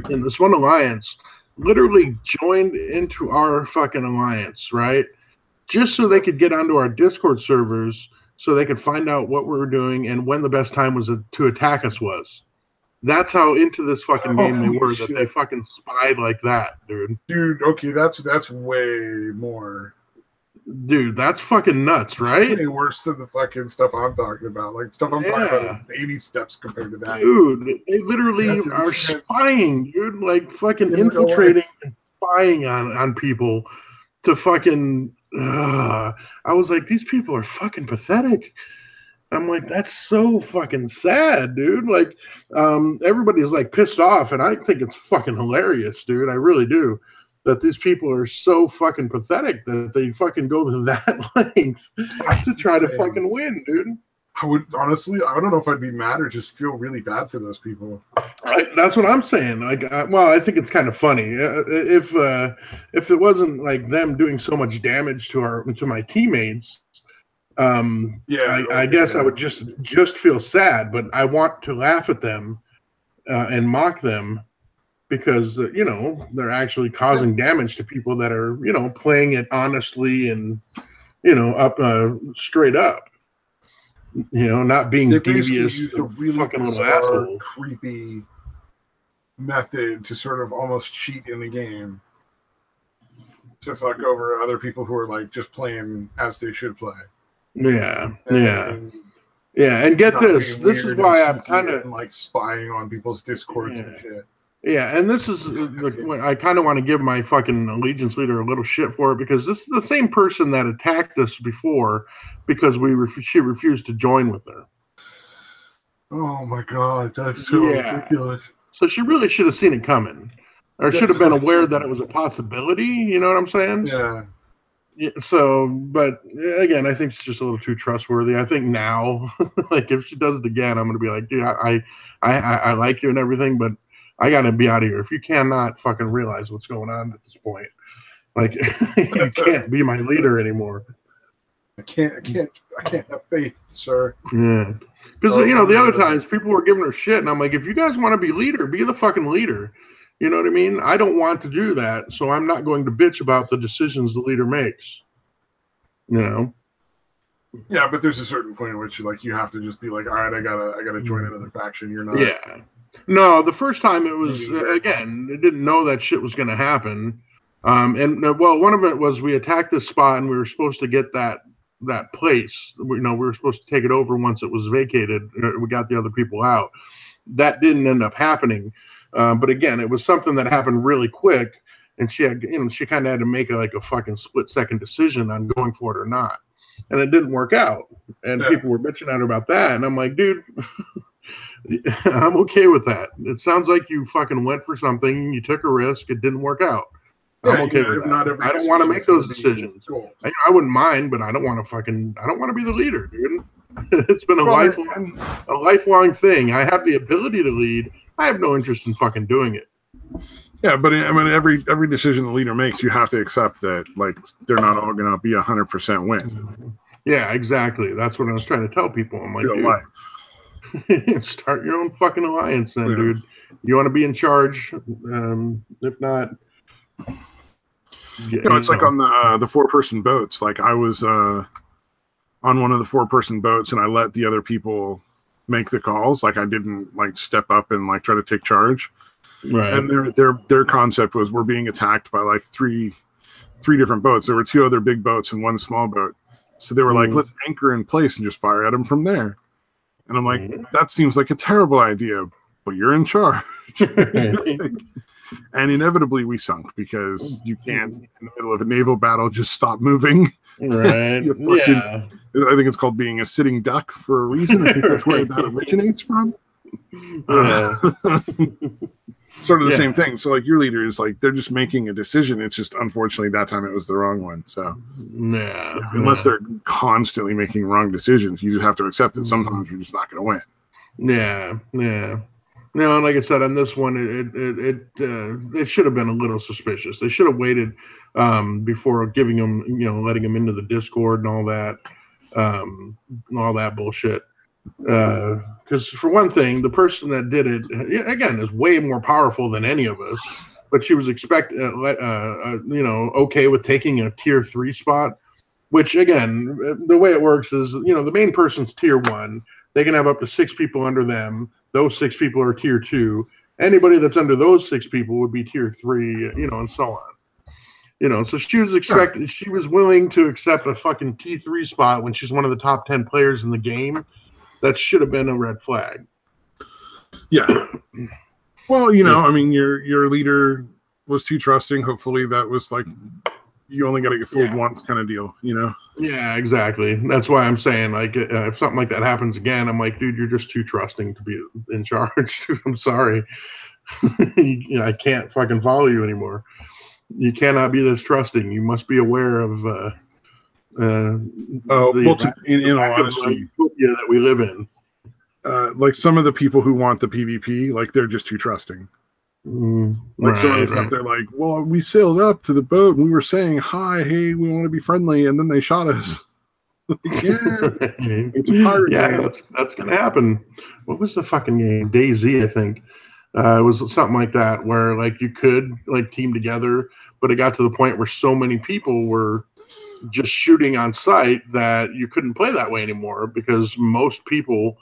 in this one alliance literally joined into our fucking alliance, right? Just so they could get onto our Discord servers so they could find out what we were doing and when the best time was to attack us was. That's how into this fucking game they were, that they fucking spied like that, dude. Dude, okay, that's way more. Dude, that's fucking nuts, right? Way worse than the fucking stuff I'm talking about. Like, stuff I'm talking about is baby steps compared to that. Dude, they literally are spying, dude. Like, fucking infiltrating and spying on people to fucking... I was like, these people are fucking pathetic. I'm like, that's so fucking sad, dude. Like, everybody's like pissed off, and I think it's fucking hilarious, dude. I really do. That these people are so fucking pathetic that they fucking go to that length to try to fucking win, dude. I would honestly, I don't know if I'd be mad or just feel really bad for those people. That's what I'm saying. Like, well, I think it's kind of funny. If it wasn't like them doing so much damage to my teammates, I guess I would just feel sad. But I want to laugh at them and mock them because they're actually causing damage to people that are playing it honestly and up straight up. Not being devious, a really fucking little asshole, creepy method to sort of almost cheat in the game to fuck over other people who are like just playing as they should play. Yeah. And get this is why I'm kind of like spying on people's discords and shit. Yeah, and this is I kind of want to give my fucking allegiance leader a little shit for it because this is the same person that attacked us before because she refused to join with her. Oh my god, that's so ridiculous. So she really should have seen it coming, or should have been aware that it was a possibility. You know what I'm saying? Yeah. So, but again, I think it's just a little too trustworthy. I think now, like if she does it again, I'm gonna be like, dude, I like you and everything, but I got to be out of here. If you cannot fucking realize what's going on at this point, like you can't be my leader anymore. I can't have faith, sir. Yeah, because the other times people were giving her shit, and I'm like, if you guys want to be leader, be the fucking leader. You know what I mean? I don't want to do that, so I'm not going to bitch about the decisions the leader makes. Yeah, but there's a certain point in which you have to just be like, all right, I gotta join another faction. You're not. Yeah. No, the first time it was again, they didn't know that shit was going to happen. One of it was we attacked this spot and we were supposed to get that place. We were supposed to take it over once it was vacated. We got the other people out. That didn't end up happening. But again, it was something that happened really quick, and she had, she kind of had to make a fucking split-second decision on going for it or not, and it didn't work out. And people were bitching at her about that, and I'm like, dude. I'm okay with that. It sounds like you fucking went for something. You took a risk. It didn't work out. I'm okay with that. I don't want to make those decisions. Cool. I wouldn't mind, but I don't want to be the leader, dude. It's been a lifelong thing. I have the ability to lead. I have no interest in fucking doing it. Yeah, but I mean, every decision the leader makes, you have to accept that they're not all going to be 100% win. Yeah, exactly. That's what I was trying to tell people. I'm like, dude, life. Start your own fucking alliance then, dude. You want to be in charge? If not, it's like on the 4-person boats. Like I was on one of the 4-person boats, and I let the other people make the calls. Like I didn't step up and try to take charge. Right. And their concept was we're being attacked by three different boats. There were 2 other big boats and 1 small boat. So they were like, let's anchor in place and just fire at them from there. And I'm like, that seems like a terrible idea, but you're in charge. And inevitably we sunk because you can't, in the middle of a naval battle, just stop moving. Right. I think it's called being a sitting duck for a reason. I think that's where that originates from. Sort of the same thing. So your leader is they're just making a decision. It's just unfortunately that time it was the wrong one. So unless they're constantly making wrong decisions, you just have to accept that sometimes you're just not going to win. Yeah. No, and like I said, on this one, it should have been a little suspicious. They should have waited before giving him, letting him into the Discord and all that bullshit. Because for one thing, the person that did it, again, is way more powerful than any of us. But she was okay with taking a tier 3 spot, which again, the way it works is, the main person's tier 1. They can have up to 6 people under them. Those 6 people are tier 2. Anybody that's under those 6 people would be tier 3, and so on. So she was she was willing to accept a fucking T3 spot when she's one of the top 10 players in the game. That should have been a red flag. Yeah. Well, I mean, your leader was too trusting. Hopefully that was like, you only got to get fooled once kind of deal, Yeah, exactly. That's why I'm saying, like, if something like that happens again, I'm like, dude, you're just too trusting to be in charge. Dude, I'm sorry. I can't fucking follow you anymore. You cannot be this trusting. You must be aware of in all honesty, that we live in. Like some of the people who want the PvP, like they're just too trusting. Like some of the stuff, they're like, well, we sailed up to the boat and we were saying hi, hey, we want to be friendly, and then they shot us. It's a pirate game. That's gonna happen. What was the fucking game? DayZ, I think. It was something like that where like you could like team together, but it got to the point where so many people were just shooting on sight that you couldn't play that way anymore because most people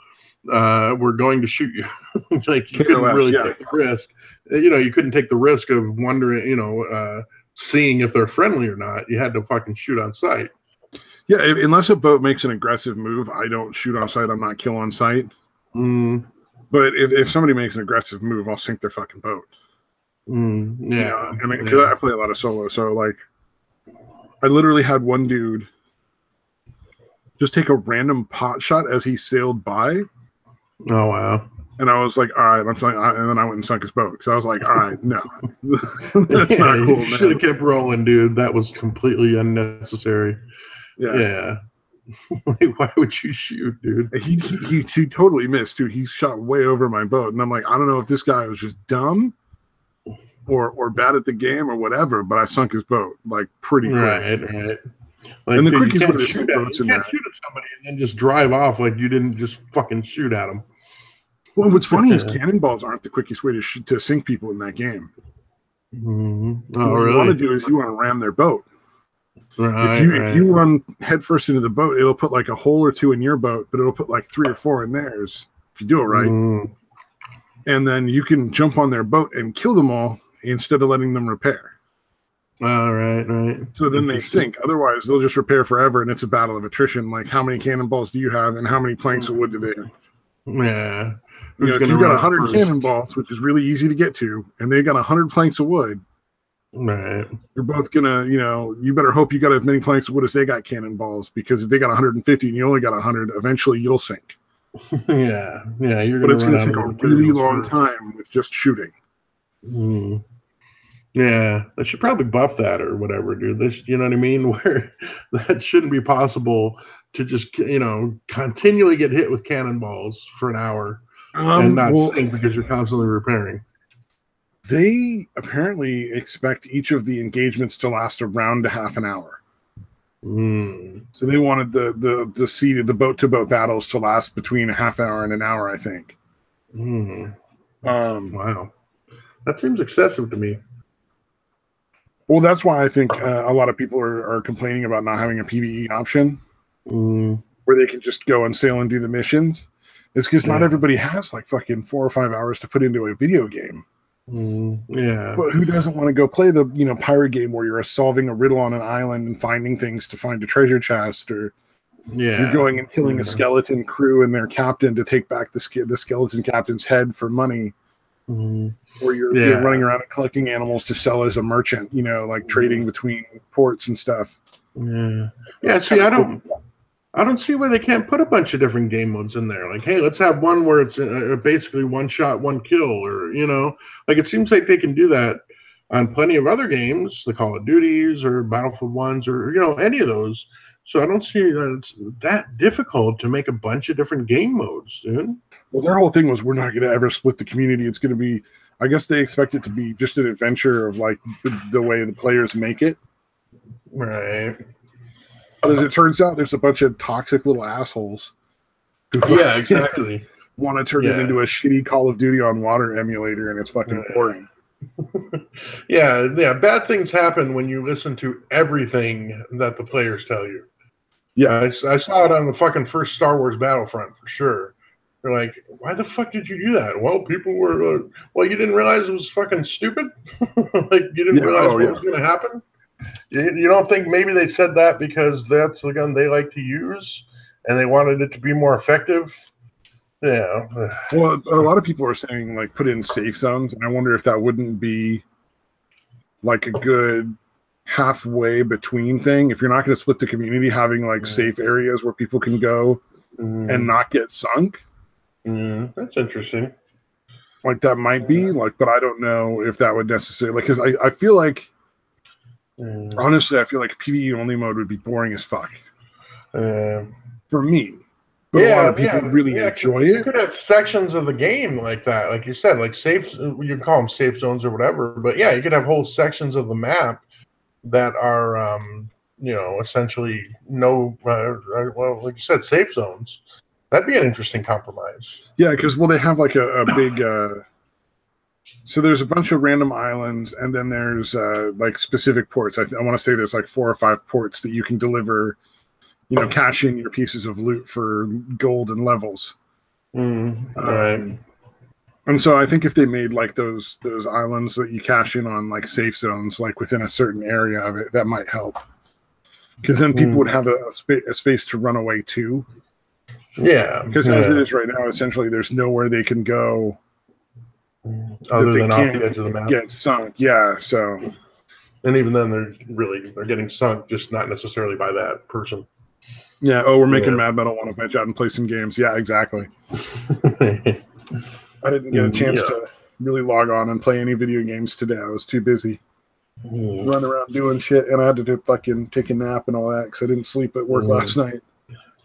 were going to shoot you. Like you couldn't really take the risk. You couldn't take the risk of wondering, seeing if they're friendly or not. You had to fucking shoot on sight. Yeah, unless a boat makes an aggressive move, I don't shoot on sight. I'm not kill on sight. But if somebody makes an aggressive move, I'll sink their fucking boat. Yeah. Because I play a lot of solo, so like I literally had one dude just take a random pot shot as he sailed by. Oh, wow. And I was like, all right. And then I went and sunk his boat because I was like, all right, no. That's not cool, you should have kept rolling, dude. That was completely unnecessary. Yeah. Like, why would you shoot, dude? He totally missed, dude. He shot way over my boat. And I'm like, I don't know if this guy was just dumb or bad at the game or whatever, but I sunk his boat like pretty quick. Right. Like, and the dude, quickies would have sunk boats in there. You can't shoot at somebody and then just drive off like you didn't just fucking shoot at them. Well, what's funny is cannonballs aren't the quickest way to sink people in that game. Oh, what you want to do is you want to ram their boat. Right, if you run headfirst into the boat, it'll put like a hole or 2 in your boat, but it'll put like 3 or 4 in theirs if you do it right. And then you can jump on their boat and kill them all instead of letting them repair. Right. So then they sink. Otherwise, they'll just repair forever, and it's a battle of attrition. Like, how many cannonballs do you have, and how many planks of wood do they have? Yeah. If you've got 100 cannonballs, which is really easy to get to, and they got 100 planks of wood, right? You're both gonna, you better hope you got as many planks of wood as they got cannonballs, because if they got 150 and you only got 100, eventually you'll sink. Yeah. But it's gonna take a really long time with just shooting. Yeah, they should probably buff that or whatever, dude. This, you know what I mean? Where that shouldn't be possible to just, continually get hit with cannonballs for an hour and not sink because you're constantly repairing. They apparently expect each of the engagements to last around a half an hour. So they wanted the boat-to-boat battles to last between a half hour and an hour, I think. Wow. That seems excessive to me. Well, that's why I think a lot of people are complaining about not having a PvE option where they can just go and sail and do the missions. It's because not everybody has like fucking 4 or 5 hours to put into a video game. But who doesn't want to go play the pirate game where you're solving a riddle on an island and finding things to find a treasure chest, or you're going and killing a skeleton crew and their captain to take back the skeleton captain's head for money. Or you're running around and collecting animals to sell as a merchant, like trading between ports and stuff. See, I don't see why they can't put a bunch of different game modes in there. Like, hey, let's have one where it's basically one shot, one kill, or like it seems like they can do that on plenty of other games, the Call of Duties or Battlefield 1s, or any of those. So I don't see that it's that difficult to make a bunch of different game modes, dude. Well, their whole thing was we're not going to ever split the community. It's going to be, I guess they expect it to be just an adventure of like the way the players make it. Right. But as it turns out, there's a bunch of toxic little assholes who exactly. want to turn it into a shitty Call of Duty on water emulator, and it's fucking boring. yeah, bad things happen when you listen to everything that the players tell you. Yeah, I saw it on the fucking first Star Wars Battlefront for sure. They're like, why the fuck did you do that? Well, people were, well, you didn't realize it was fucking stupid? Like, you didn't realize what was going to happen? You don't think maybe they said that because that's the gun they like to use and they wanted it to be more effective? Yeah. Well, a lot of people are saying, like, put in safe zones, and I wonder if that wouldn't be, like, a good halfway between thing. If you're not going to split the community, having, like, safe areas where people can go and not get sunk. That's interesting. Like, that might be, like, but I don't know if that would necessarily, because I feel like, honestly, I feel like PvE only mode would be boring as fuck. For me. But a lot of people really enjoy it. You could have sections of the game like that, like you said, like safe. You call them safe zones or whatever. But yeah, you could have whole sections of the map that are, essentially well, like you said, safe zones. That'd be an interesting compromise. Yeah, because they have like a big. So there's a bunch of random islands, and then there's like specific ports. I want to say there's like 4 or 5 ports that you can deliver. Cash in your pieces of loot for gold and levels. Right. And so I think if they made like those islands that you cash in on, like safe zones, like within a certain area of it, that might help. Because then people would have a space to run away to. Yeah. Because as it is right now, essentially, there's nowhere they can go other than off the edge of the map. Get sunk. Yeah. So. And even then, they're getting sunk, just not necessarily by that person. Yeah. Oh, we're making Mad Metal want to venture out and play some games. Yeah, exactly. I didn't get a chance to really log on and play any video games today. I was too busy running around doing shit, and I had to fucking take a nap and all that because I didn't sleep at work last night.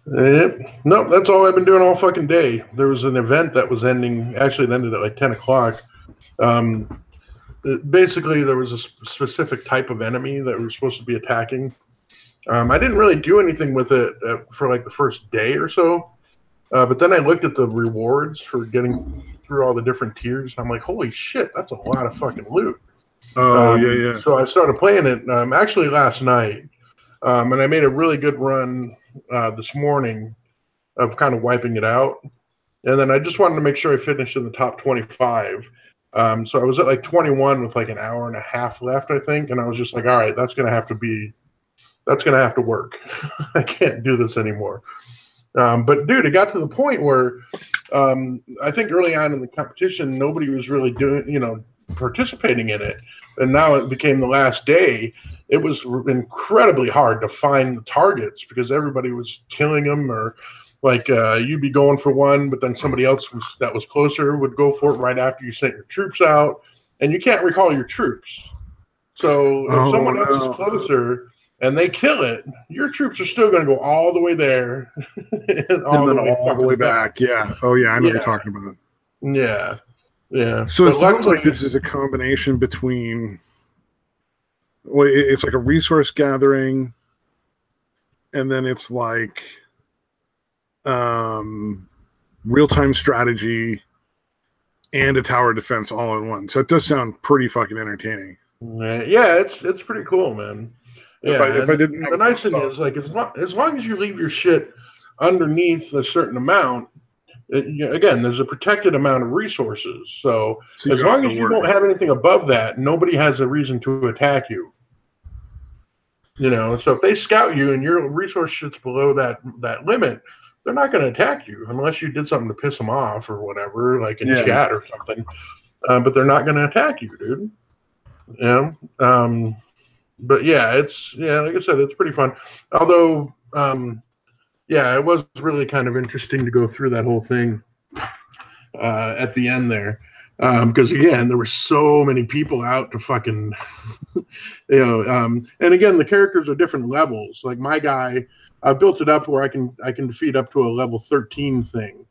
No, that's all I've been doing all fucking day. There was an event that was ending. Actually, it ended at like 10 o'clock. Basically, there was a specific type of enemy that we were supposed to be attacking. I didn't really do anything with it for like the first day or so. But then I looked at the rewards for getting through all the different tiers. And I'm like, holy shit, that's a lot of fucking loot. Oh, yeah. So I started playing it actually last night. And I made a really good run this morning of kind of wiping it out. And then I just wanted to make sure I finished in the top 25. So I was at like 21 with like an hour and a half left, I think. And I was just like, all right, that's going to have to work. I can't do this anymore. But dude, it got to the point where I think early on in the competition, nobody was really participating in it. And now it became the last day. It was incredibly hard to find the targets because everybody was killing them, or like you'd be going for one, but then somebody else that was closer would go for it right after you sent your troops out, and you can't recall your troops. So if someone else is closer and they kill it, your troops are still going to go all the way there. all the way back. Yeah. Oh, yeah. I know what you're talking about. Yeah. Yeah. So it sounds like this is a combination between, it's like a resource gathering, and then it's like real-time strategy and a tower defense all in one. So it does sound pretty fucking entertaining. Yeah, it's pretty cool, man. Yeah, if I didn't, the nice thing is, like, as long as you leave your shit underneath a certain amount, again, there's a protected amount of resources. So as long as you don't have anything above that, nobody has a reason to attack you. So if they scout you and your resource shit's below that limit, they're not going to attack you unless you did something to piss them off or whatever, like in chat or something. But they're not going to attack you, dude. But yeah, like I said, it's pretty fun. Although, it was really kind of interesting to go through that whole thing at the end there. Because again, there were so many people out to fucking, and again, the characters are different levels. Like my guy, I built it up where I can defeat up to a level 13 thing.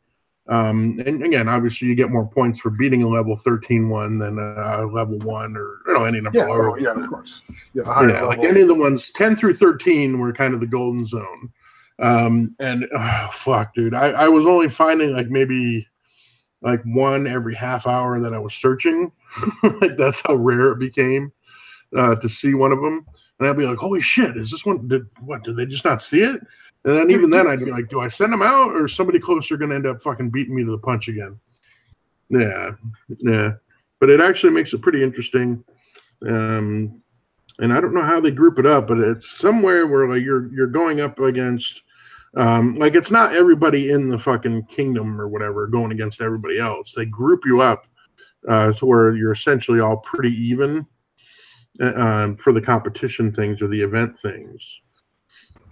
And again, obviously, you get more points for beating a level 13 one than a level 1 or any number. Yeah, of course. Yeah, the higher level. Like any of the ones 10 through 13 were kind of the golden zone. And fuck, dude, I was only finding like maybe like one every half hour that I was searching. Like that's how rare it became to see one of them. And I'd be like, holy shit, is this one? Did they just not see it? And then even then I'd be like, do I send them out or is somebody closer going to end up fucking beating me to the punch again? Yeah. But it actually makes it pretty interesting. And I don't know how they group it up, but it's somewhere where like you're going up against like it's not everybody in the fucking kingdom or whatever going against everybody else. They group you up to where you're essentially all pretty even for the competition things or the event things.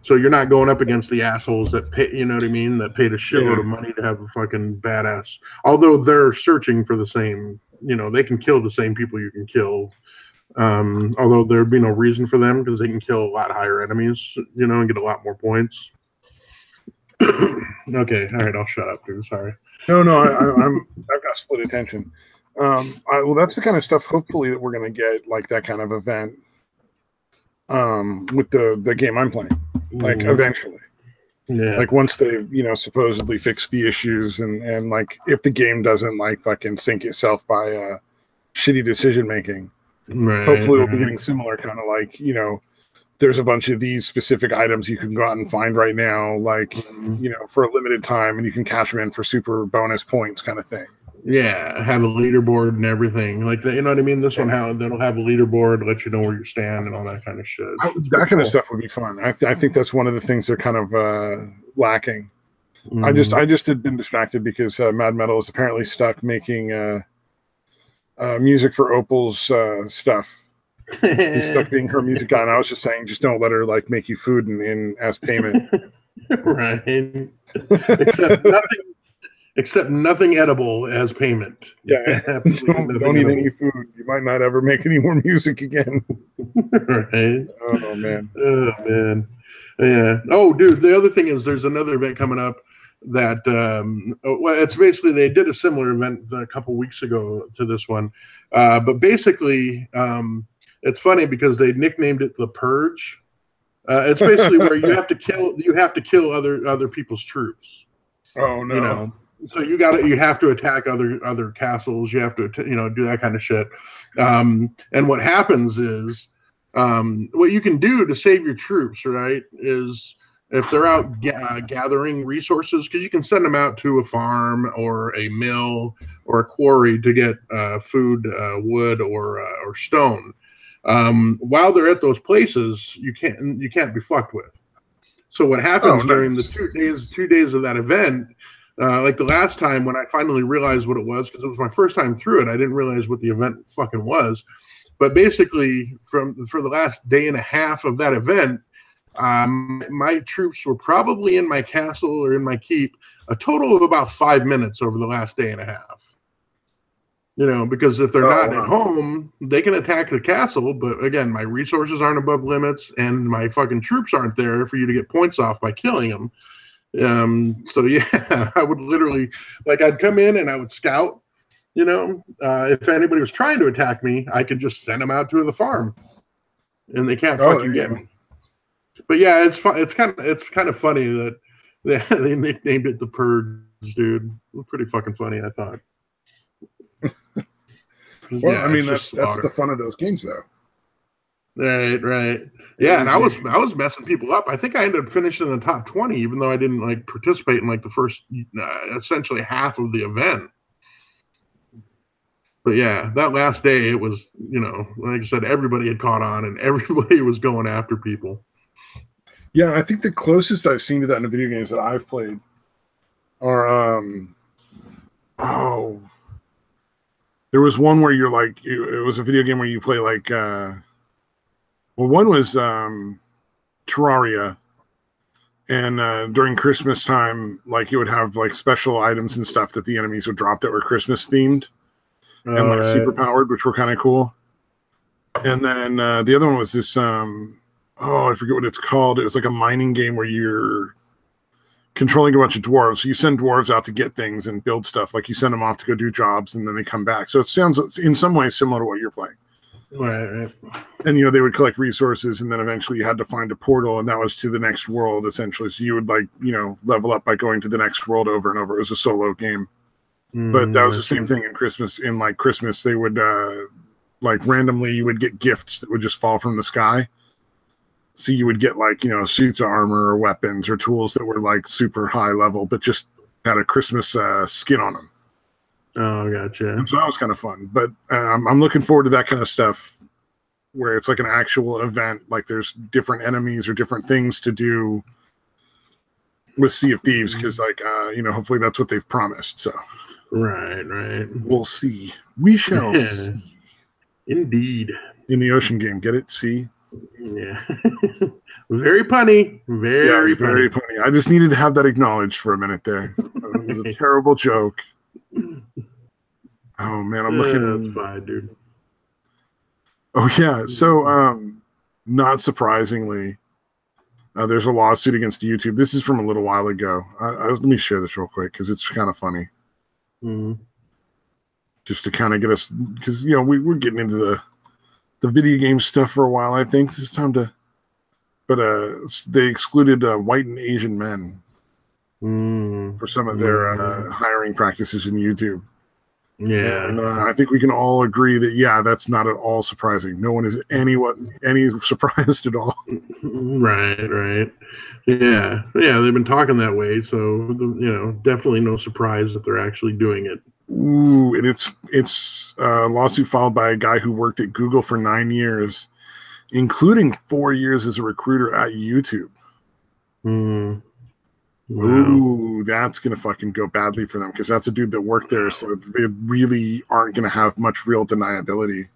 So you're not going up against the assholes that pay, you know what I mean, that paid a shitload of money to have a fucking badass. Although they're searching for the same, they can kill the same people you can kill. Although there'd be no reason for them because they can kill a lot higher enemies, and get a lot more points. Okay, all right, I'll shut up, dude. Sorry. No, I've got split attention. Well, that's the kind of stuff. Hopefully, that we're going to get like that kind of event with the game I'm playing. Like eventually, like once they've supposedly fixed the issues and like if the game doesn't like fucking sink itself by shitty decision making, hopefully we'll be getting similar kind of like there's a bunch of these specific items you can go out and find right now, like for a limited time, and you can cash them in for super bonus points, kind of thing. Yeah, have a leaderboard and everything. Like you know what I mean? This one, they'll have a leaderboard, let you know where you stand and all that kind of shit. That kind of stuff would be fun. I think that's one of the things they're kind of lacking. I just had been distracted because Mad Metal is apparently stuck making music for Opal's stuff. He's stuck being her music guy, and I was just saying, just don't let her like make you food in as payment. Right. Except nothing edible as payment. Yeah, don't eat any food. You might not ever make any more music again. Right. Oh man. Yeah. Oh, dude. The other thing is, there's another event coming up that it's basically they did a similar event a couple weeks ago to this one, but basically it's funny because they nicknamed it the Purge. It's basically where you have to kill other people's troops. Oh no. So you have to attack other castles. You have to do that kind of shit. And what happens is what you can do to save your troops, right, is if they're out gathering resources, because you can send them out to a farm or a mill or a quarry to get food, wood, or stone. While they're at those places, you can't be fucked with. So what happens during the 2 days of that event? Like the last time when I finally realized what it was, because it was my first time through it, I didn't realize what the event fucking was. But basically, for the last day and a half of that event, my troops were probably in my castle or in my keep a total of about 5 minutes over the last day and a half. Because if they're not at home, they can attack the castle. But again, my resources aren't above limits, and my fucking troops aren't there for you to get points off by killing them. So yeah, I would literally, like, I'd come in and I would scout, if anybody was trying to attack me, I could just send them out to the farm and they can't fucking get me. But yeah, it's fun. It's kind of funny that they nicknamed it the Purge, dude. It was pretty fucking funny, I thought. Well, yeah, I mean, that's the fun of those games, though. Right. Yeah, and I was messing people up. I think I ended up finishing in the top 20, even though I didn't like participate in like the first essentially half of the event. But yeah, that last day, it was, like I said, everybody had caught on and everybody was going after people. Yeah, I think the closest I've seen to that in the video games that I've played are there was one where you're like, it was a video game where you play like, one was Terraria, and during Christmas time, like you would have like special items and stuff that the enemies would drop that were Christmas themed. and like right. super powered, which were kind of cool. And then the other one was this. I forget what it's called. It was like a mining game where you're controlling a bunch of dwarves. So you send dwarves out to get things and build stuff. Like you send them off to go do jobs, and then they come back. So it sounds in some ways similar to what you're playing. Right. And they would collect resources, and then eventually you had to find a portal, and that was to the next world essentially. So you would level up by going to the next world over and over. It was a solo game, but that was the same thing in Christmas. In like Christmas, they would like randomly you would get gifts that would just fall from the sky. So you would get like suits of armor or weapons or tools that were like super high level, but just had a Christmas skin on them. Oh, gotcha. And so that was kind of fun. But I'm looking forward to that kind of stuff where it's like an actual event. Like there's different enemies or different things to do with Sea of Thieves because hopefully that's what they've promised. So right. We'll see. We shall see. Indeed. In the ocean game, get it? See? Yeah. Very punny. Very punny. I just needed to have that acknowledged for a minute there. It was a terrible joke. Oh man, I'm looking. That's fine, dude. Oh yeah. So not surprisingly, there's a lawsuit against YouTube. This is from a little while ago. Let me share this real quick because it's kind of funny. Just to kind of get us, because we're getting into the video game stuff for a while. I think it's time to. But they excluded white and Asian men for some of their hiring practices in YouTube. Yeah, and, I think we can all agree that that's not at all surprising. No one is any surprised at all. Right. Yeah. They've been talking that way, so definitely no surprise that they're actually doing it. Ooh, and it's a lawsuit filed by a guy who worked at Google for 9 years, including 4 years as a recruiter at YouTube. Wow. Ooh, that's going to fucking go badly for them because that's a dude that worked there, so they really aren't going to have much real deniability.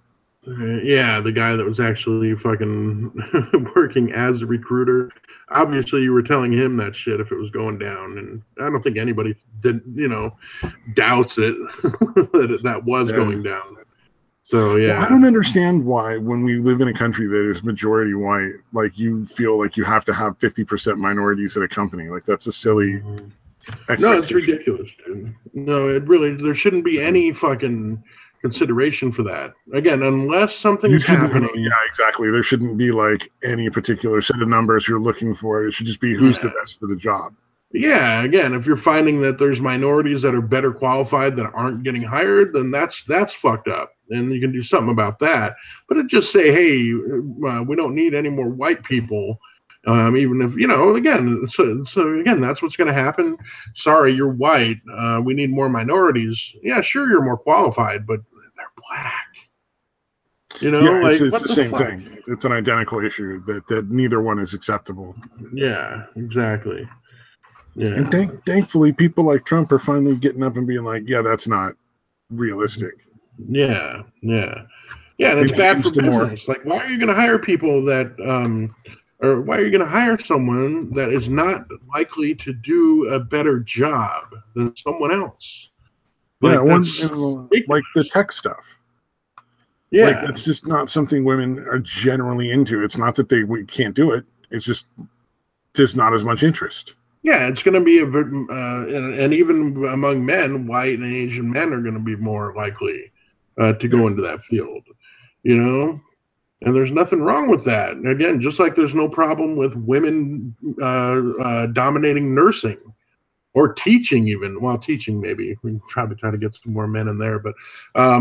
Yeah, the guy that was actually fucking working as a recruiter. Obviously, you were telling him that shit if it was going down, and I don't think anybody doubts it that was going down. So yeah, well, I don't understand why when we live in a country that is majority white, like you feel like you have to have 50% minorities at a company. Like that's a silly. No, it's ridiculous, dude. No, there shouldn't be any fucking consideration for that. Again, unless something is happening. Yeah, exactly. There shouldn't be like any particular set of numbers you're looking for. It should just be who's the best for the job. Yeah, again, if you're finding that there's minorities that are better qualified that aren't getting hired, then that's fucked up. And you can do something about that. But it just say, hey, we don't need any more white people. Even if, again, so again, that's what's going to happen. Sorry, you're white. We need more minorities. Yeah, sure, you're more qualified, but they're black. It's the same thing. It's an identical issue that neither one is acceptable. Yeah, exactly. Yeah. And thankfully, people like Trump are finally getting up and being like, yeah, that's not realistic. Yeah. And it's bad for business. Like, why are you going to hire people that, or why are you going to hire someone that is not likely to do a better job than someone else? Like the tech stuff. Yeah. Like, it's just not something women are generally into. It's not that we can't do it. It's just there's not as much interest. Yeah, it's going to be and even among men, white and Asian men are going to be more likely to go into that field, and there's nothing wrong with that. And again, just like there's no problem with women dominating nursing or teaching, even. Well, teaching maybe we can probably try to get some more men in there, but I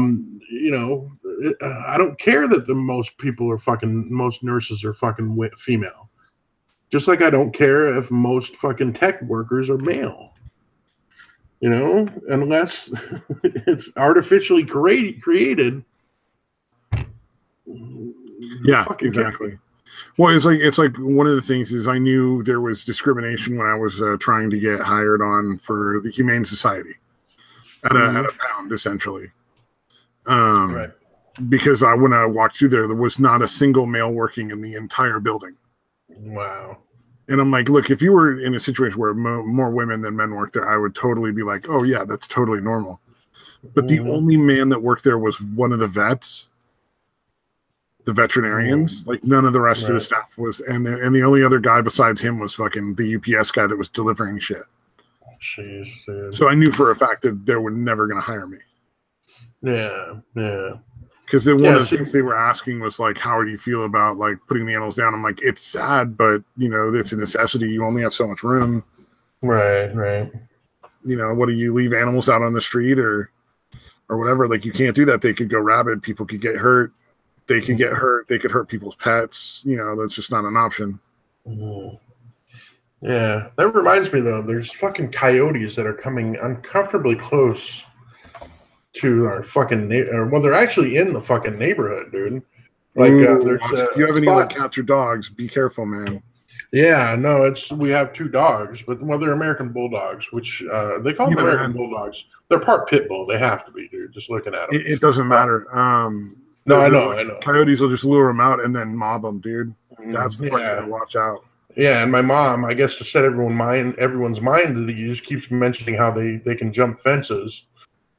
don't care that most nurses are fucking female. Just like I don't care if most fucking tech workers are male. Unless it's artificially created. Yeah, exactly. Well, it's like one of the things is I knew there was discrimination when I was trying to get hired on for the Humane Society at a pound, essentially. Right. Because when I walked through there was not a single male working in the entire building. Wow. And I'm like, look, if you were in a situation where more women than men work there, I would totally be like, oh, yeah, that's totally normal. But the only man that worked there was one of the vets, the veterinarians. Like none of the rest of the staff was, and the only other guy besides him was fucking the UPS guy that was delivering shit. Jeez, dude. So I knew for a fact that they were never going to hire me. Yeah. Because then one of the things they were asking was like, how do you feel about like putting the animals down? I'm like, it's sad, but you know, it's a necessity. You only have so much room. Right. You know, what do you leave animals out on the street or whatever? Like, you can't do that. They could go rabid. People could get hurt. They could get hurt. They could hurt people's pets. You know, that's just not an option. Yeah. That reminds me, though, there's fucking coyotes that are coming uncomfortably close to our fucking well, they're actually in the fucking neighborhood, dude. Like, if you have any like cats or dogs, be careful, man. Yeah, no, we have 2 dogs, but they're American bulldogs, which they call them American bulldogs. They're part pit bull. They have to be, dude. Just looking at them, it doesn't matter. No, I know. Coyotes will just lure them out and then mob them, dude. That's the part you gotta watch out. Yeah, and my mom, I guess, to set everyone's mind, he just keeps mentioning how they can jump fences.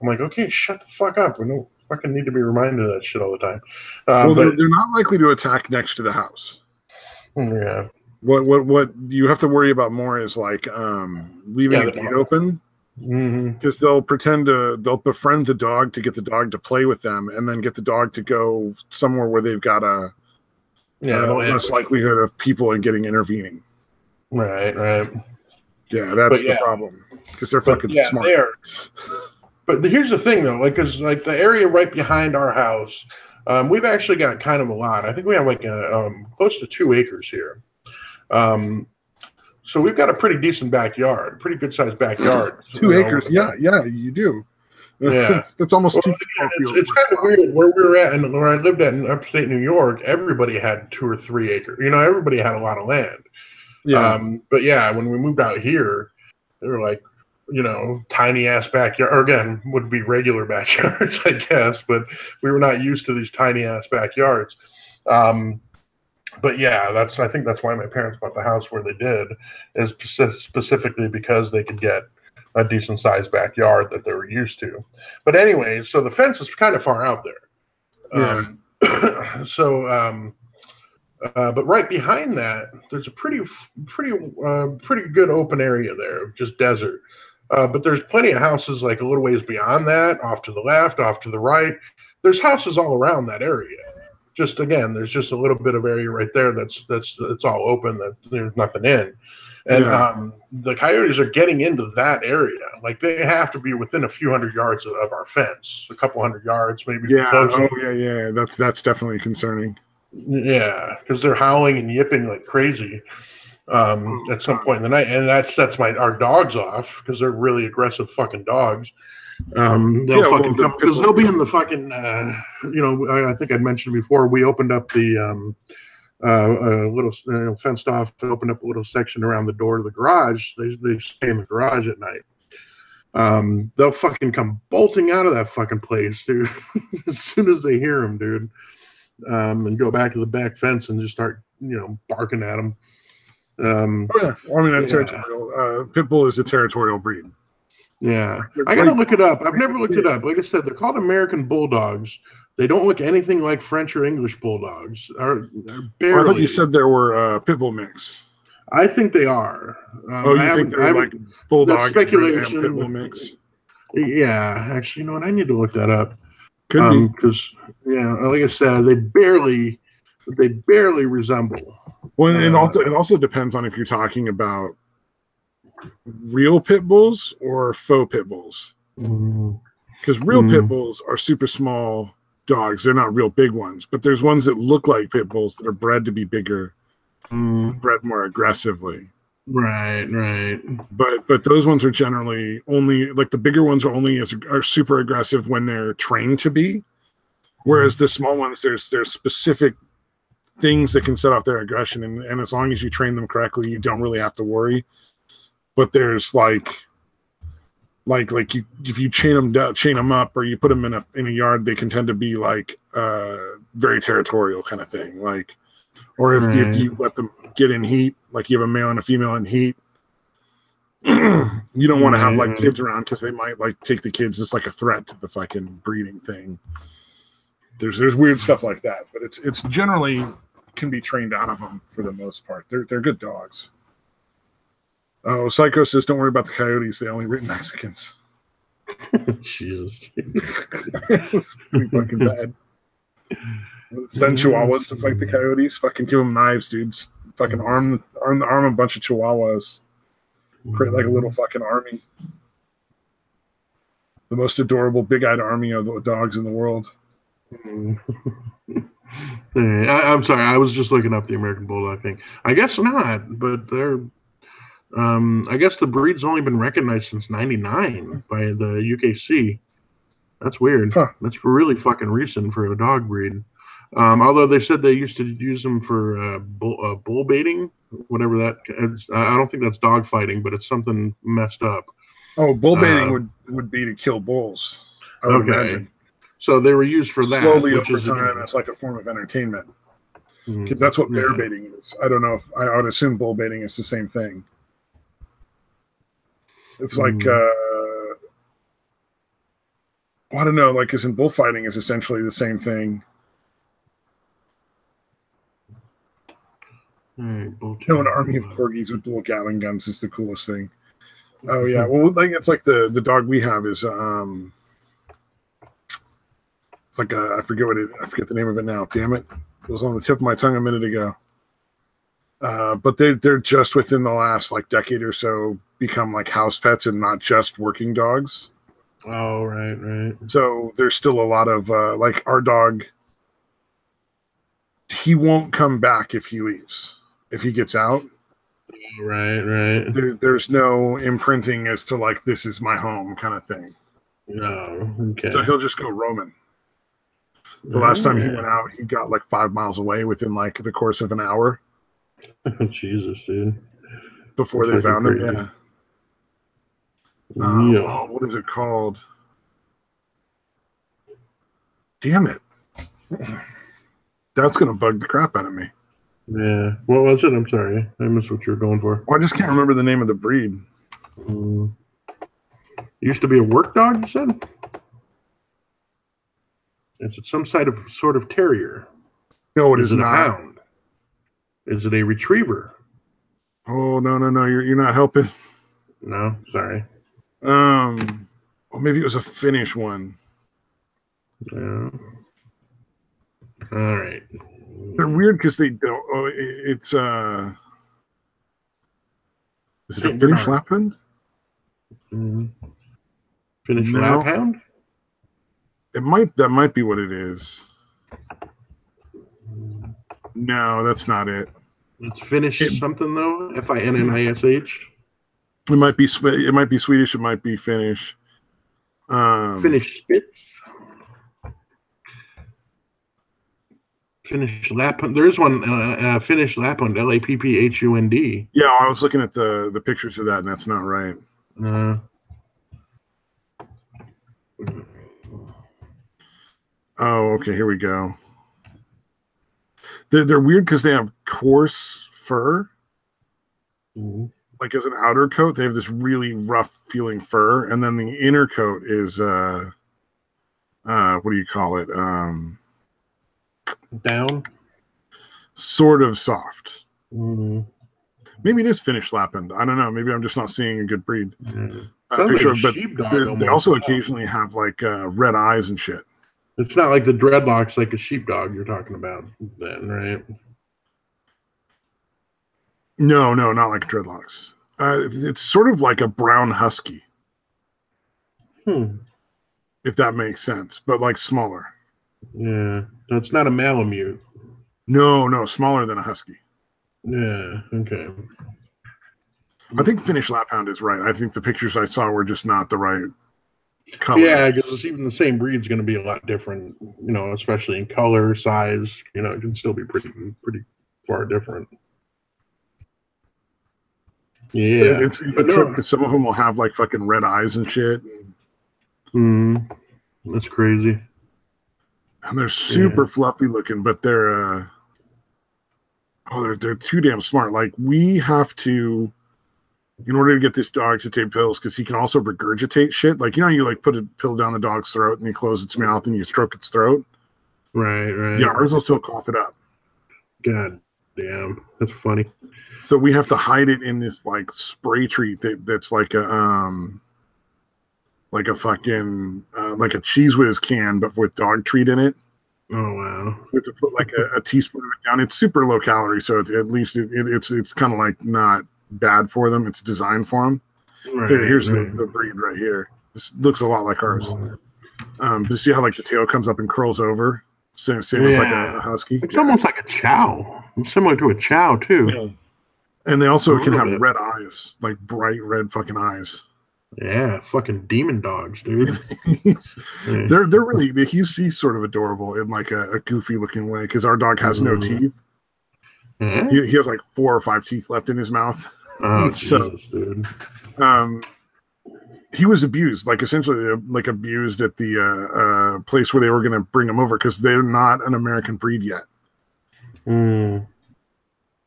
I'm like, okay, shut the fuck up. We don't fucking need to be reminded of that shit all the time. Well, they're not likely to attack next to the house. Yeah. What you have to worry about more is like leaving the gate open, because they'll befriend the dog to get the dog to play with them, and then get the dog to go somewhere where they've got a less likelihood of people and getting intervening. Right. Yeah, that's the problem, because they're fucking smart. They are. But here's the thing, though, like, because like the area right behind our house, we've actually got kind of a lot. I think we have like close to 2 acres here. So we've got a pretty decent backyard, pretty good sized backyard. 2 acres, yeah, you do. Yeah, that's almost 2 It's kind of weird where we were at, and where I lived at in upstate New York. Everybody had 2 or 3 acres. You know, everybody had a lot of land. Yeah, but yeah, when we moved out here, they were like, you know, tiny ass backyard, or again, would be regular backyards, I guess, but we were not used to these tiny ass backyards. But yeah, I think that's why my parents bought the house where they did, is specifically because they could get a decent sized backyard that they were used to. But anyways, so the fence is kind of far out there. But right behind that, there's a pretty good open area there, just desert. But there's plenty of houses like a little ways beyond that, off to the left, off to the right. There's houses all around that area. Just again, there's just a little bit of area right there that's it's all open, that there's nothing in. And the coyotes are getting into that area. Like, they have to be within a few hundred yards of our fence, a couple hundred yards, maybe. Yeah. Closer. Oh yeah. That's definitely concerning. Yeah, because they're howling and yipping like crazy at some point in the night, and that sets our dogs off, because they're really aggressive fucking dogs. They'll fucking come, because they'll be in the fucking. I think I'd mentioned before, we opened up the little fenced off, opened up a little section around the door to the garage. They stay in the garage at night. They'll fucking come bolting out of that fucking place, dude, as soon as they hear them, dude. And go back to the back fence and just start, barking at them. Territorial. Pit bull is a territorial breed. Yeah, I gotta look it up. I've never looked it up. Like I said, they're called American bulldogs. They don't look anything like French or English bulldogs. They're barely. I thought you said there were pit bull mix. I think they are. You think they're like bulldog speculation? Pit bull mix? Yeah, actually, you know what? I need to look that up. Could be, because like I said, they barely resemble. Well, it also depends on if you're talking about real pit bulls or faux pit bulls. Because real pit bulls are super small dogs; they're not real big ones. But there's ones that look like pit bulls that are bred to be bigger, bred more aggressively. Right. But those ones are generally only, like, the bigger ones are super aggressive when they're trained to be, whereas the small ones, there's specific things that can set off their aggression, and as long as you train them correctly, you don't really have to worry. But there's if you chain them up, or you put them in a yard, they can tend to be like very territorial kind of thing, like. Or if you let them get in heat, like you have a male and a female in heat, You don't want to have like kids around because they might like take the kids as like a threat to the fucking breeding thing. There's weird stuff like that, but it's generally can be trained out of them for the most part. They're good dogs. Oh, Psycho says, don't worry about the coyotes. They only root Mexicans. Jesus. It's pretty fucking bad. Send chihuahuas to fight the coyotes. Fucking give them knives, dudes. Fucking arm a bunch of chihuahuas. Create like a little fucking army. The most adorable big-eyed army of the dogs in the world. I'm sorry. I was just looking up the American Bulldog thing. I guess not, but they're. I guess the breed's only been recognized since '99 by the UKC. That's weird. Huh. That's really fucking recent for a dog breed. Although they said they used to use them for bull baiting, whatever that. I don't think that's dog fighting, but it's something messed up. Oh, bull baiting would be to kill bulls. I would imagine. So they were used for that. Slowly over time, it's like a form of entertainment. Because that's what bear baiting is. I don't know if I would assume bull baiting is the same thing. It's like I don't know, like because in bullfighting is essentially the same thing. An army of corgis with dual Gatling guns is the coolest thing. Oh yeah, well, like it's like the dog we have is it's like I forget the name of it now. Damn it, it was on the tip of my tongue a minute ago. But they're just within the last like decade or so become like house pets and not just working dogs. Oh, right. So there's still a lot of like our dog. He won't come back if he leaves. If he gets out. Right. There's no imprinting as to like this is my home kind of thing. No, okay. So he'll just go roaming. The last time he went out, he got like 5 miles away within like the course of an hour. Jesus, dude. Before they found him, yeah. Oh, what is it called? Damn it. That's going to bug the crap out of me. Yeah. What was it? I'm sorry. I missed what you were going for. Well, I just can't remember the name of the breed. Used to be a work dog, you said? Is it some sort of terrier? No, it is not. A hound? Is it a retriever? Oh, no. You're not helping. No, sorry. Well, maybe it was a Finnish one. Yeah. All right. They're weird because they don't. Oh, it's is it a Finnish Lapland? Finnish Laphound? That might be what it is. No, that's not it. It's Finnish something though. Finnish. It might be Swedish. It might be Finnish. Finnish Spitz. Finnish Lapland. There's one. Finnish Lapland. Lapphund. Yeah, I was looking at the pictures of that, and that's not right. Oh, okay. Here we go. They're weird because they have coarse fur. Like as an outer coat, they have this really rough feeling fur, and then the inner coat is what do you call it? Down. Sort of soft. Maybe it is Finnish Lapland. I don't know. Maybe I'm just not seeing a good breed. Picture, but they also occasionally have like red eyes and shit. It's not like the dreadlocks like a sheepdog you're talking about then, right? No, not like dreadlocks. It's sort of like a brown husky. If that makes sense, but like smaller. Yeah. So it's not a Malamute. No, smaller than a husky. Yeah, okay. I think Finnish Laphound is right. I think the pictures I saw were just not the right color. Yeah, because even the same breed's going to be a lot different, especially in color, size. It can still be pretty far different. Yeah. It's a trip because some of them will have like fucking red eyes and shit. That's crazy. And they're super fluffy looking, but they're too damn smart. Like we have to in order to get this dog to take pills, because he can also regurgitate shit. Like, you know, you like put a pill down the dog's throat and you close its mouth and you stroke its throat. Right. Yeah, ours will still cough it up. God damn, that's funny. So we have to hide it in this like spray treat that's like a fucking like a Cheese Whiz can, but with dog treat in it. Oh wow! We have to put like a teaspoon of it down. It's super low calorie, so at least it's kind of like not bad for them. It's designed for them. Right, here's the breed right here. This looks a lot like ours. But see how like the tail comes up and curls over, same as like a husky. It's almost like a chow. It's similar to a chow too. Yeah. And they also can have red eyes, like bright red fucking eyes. Yeah, fucking demon dogs, dude. They're really he's sort of adorable in like a goofy looking way, because our dog has no teeth. He has like 4 or 5 teeth left in his mouth. Oh, Jesus, dude. He was abused, like essentially like abused at the place where they were going to bring him over, because they're not an American breed yet.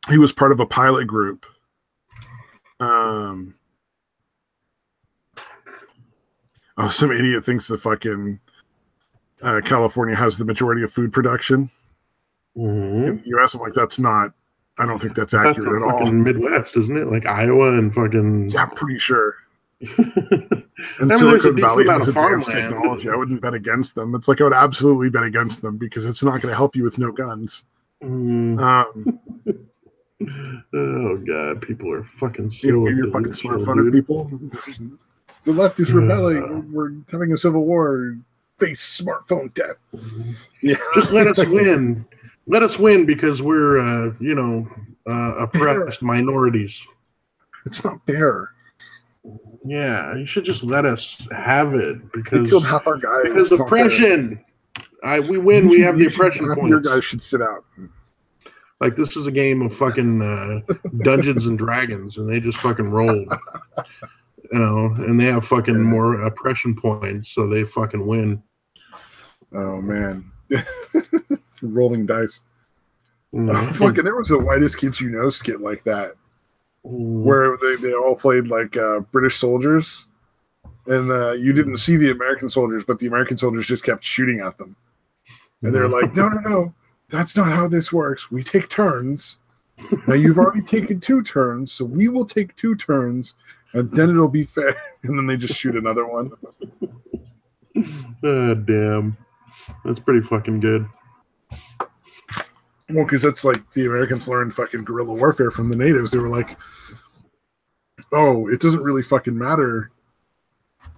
He was part of a pilot group. Some idiot thinks the fucking California has the majority of food production. In the US, I'm like, that's not. I don't think that's accurate at all. Midwest, isn't it? Like Iowa and fucking. Yeah, I'm pretty sure. And Silicon Valley has advanced technology. I wouldn't bet against them. It's like I would absolutely bet against them, because it's not going to help you with no guns. Oh god, people are fucking so you're fucking smart-funded people. The left is rebelling. We're having a civil war. Face smartphone death. Yeah. Just let us win. Let us win, because we're oppressed minorities. It's not fair. Yeah, you should just let us have it, because they killed half our guys. Because oppression. We win. We have the oppression points. Your guys should sit out. Like, this is a game of fucking Dungeons and Dragons, and they just fucking rolled. And they have fucking more oppression points, so they fucking win. Oh, man. Rolling dice. Fucking, there was a Whitest Kids You Know skit like that, where they all played like British soldiers, and you didn't see the American soldiers, but the American soldiers just kept shooting at them. And they're like, no. That's not how this works. We take turns. Now you've already taken 2 turns, so we will take 2 turns, and then it'll be fair. And then they just shoot another one. Oh, damn. That's pretty fucking good. Well, because that's like the Americans learned fucking guerrilla warfare from the natives. They were like, oh, it doesn't really fucking matter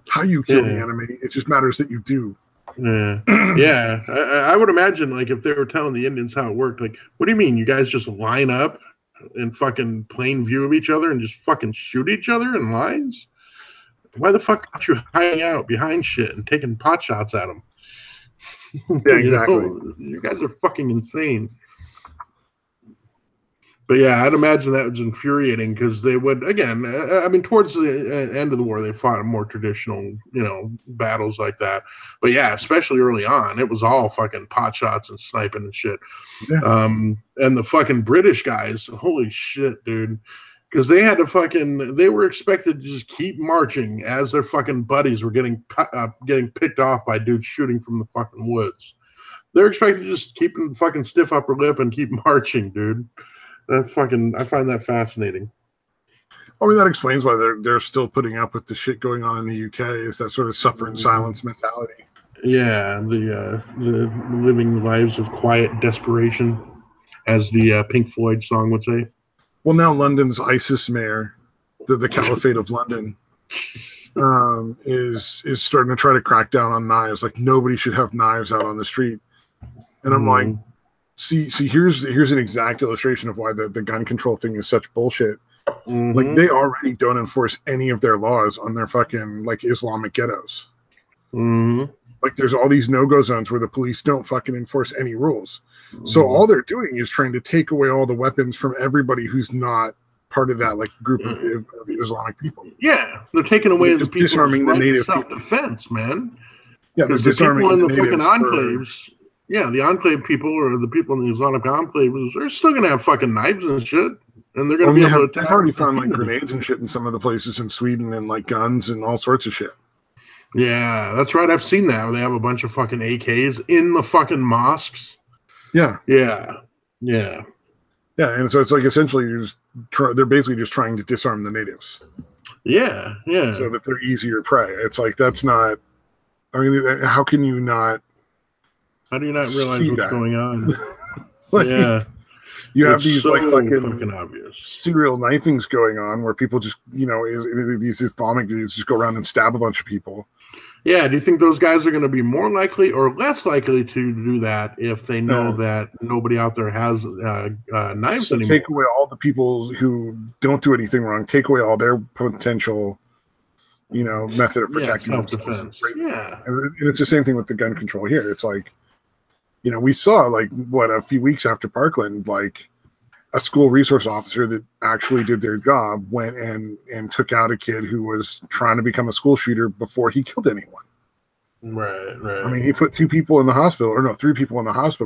how you kill the enemy. It just matters that you do. Yeah. I would imagine, like, if they were telling the Indians how it worked, like, what do you mean? You guys just line up in fucking plain view of each other and just fucking shoot each other in lines? Why the fuck aren't you hiding out behind shit and taking pot shots at them? Yeah, exactly. You guys are fucking insane. But yeah, I'd imagine that was infuriating, because they would, again, I mean, towards the end of the war, they fought more traditional, battles like that. But yeah, especially early on, it was all fucking pot shots and sniping and shit. Yeah. And the fucking British guys, holy shit, dude. Because they had to they were expected to just keep marching as their fucking buddies were getting picked off by dudes shooting from the fucking woods. They're expected to just keep a fucking stiff upper lip and keep marching, dude. That's fucking. I find that fascinating. I mean, that explains why they're still putting up with the shit going on in the UK. Is that sort of suffer in silence mentality? Yeah, the living the lives of quiet desperation, as the Pink Floyd song would say. Well, now London's ISIS mayor, the Caliphate of London, is starting to try to crack down on knives. Like, nobody should have knives out on the street. And I'm like, see, here's an exact illustration of why the gun control thing is such bullshit. Like, they already don't enforce any of their laws on their fucking like Islamic ghettos. Like, there's all these no-go zones where the police don't fucking enforce any rules. So all they're doing is trying to take away all the weapons from everybody who's not part of that like group of Islamic people. Yeah, they're taking away the people disarming the native self-defense, man. Yeah, they're disarming the fucking enclaves. Yeah, the enclave people or the people in the Islamic enclaves are still gonna have fucking knives and shit. and they're going to be able to. They've already found like grenades and shit in some of the places in Sweden, and like guns and all sorts of shit. Yeah, that's right. I've seen that. They have a bunch of fucking AKs in the fucking mosques. Yeah. Yeah. And so it's like essentially they're basically just trying to disarm the natives. Yeah. So that they're easier prey. It's like that's not. I mean, how can you not? How do you not realize what's going on? Like, yeah. You have these so like fucking obvious serial knifings going on where people just, these Islamic dudes just go around and stab a bunch of people. Yeah, do you think those guys are going to be more likely or less likely to do that if they know that nobody out there has knives anymore? Take away all the people who don't do anything wrong. Take away all their potential, method of protecting themselves. Yeah, and it's the same thing with the gun control here. It's like, we saw like a few weeks after Parkland, like a school resource officer that actually did their job went and took out a kid who was trying to become a school shooter before he killed anyone. Right. I mean, he put 3 people in the hospital,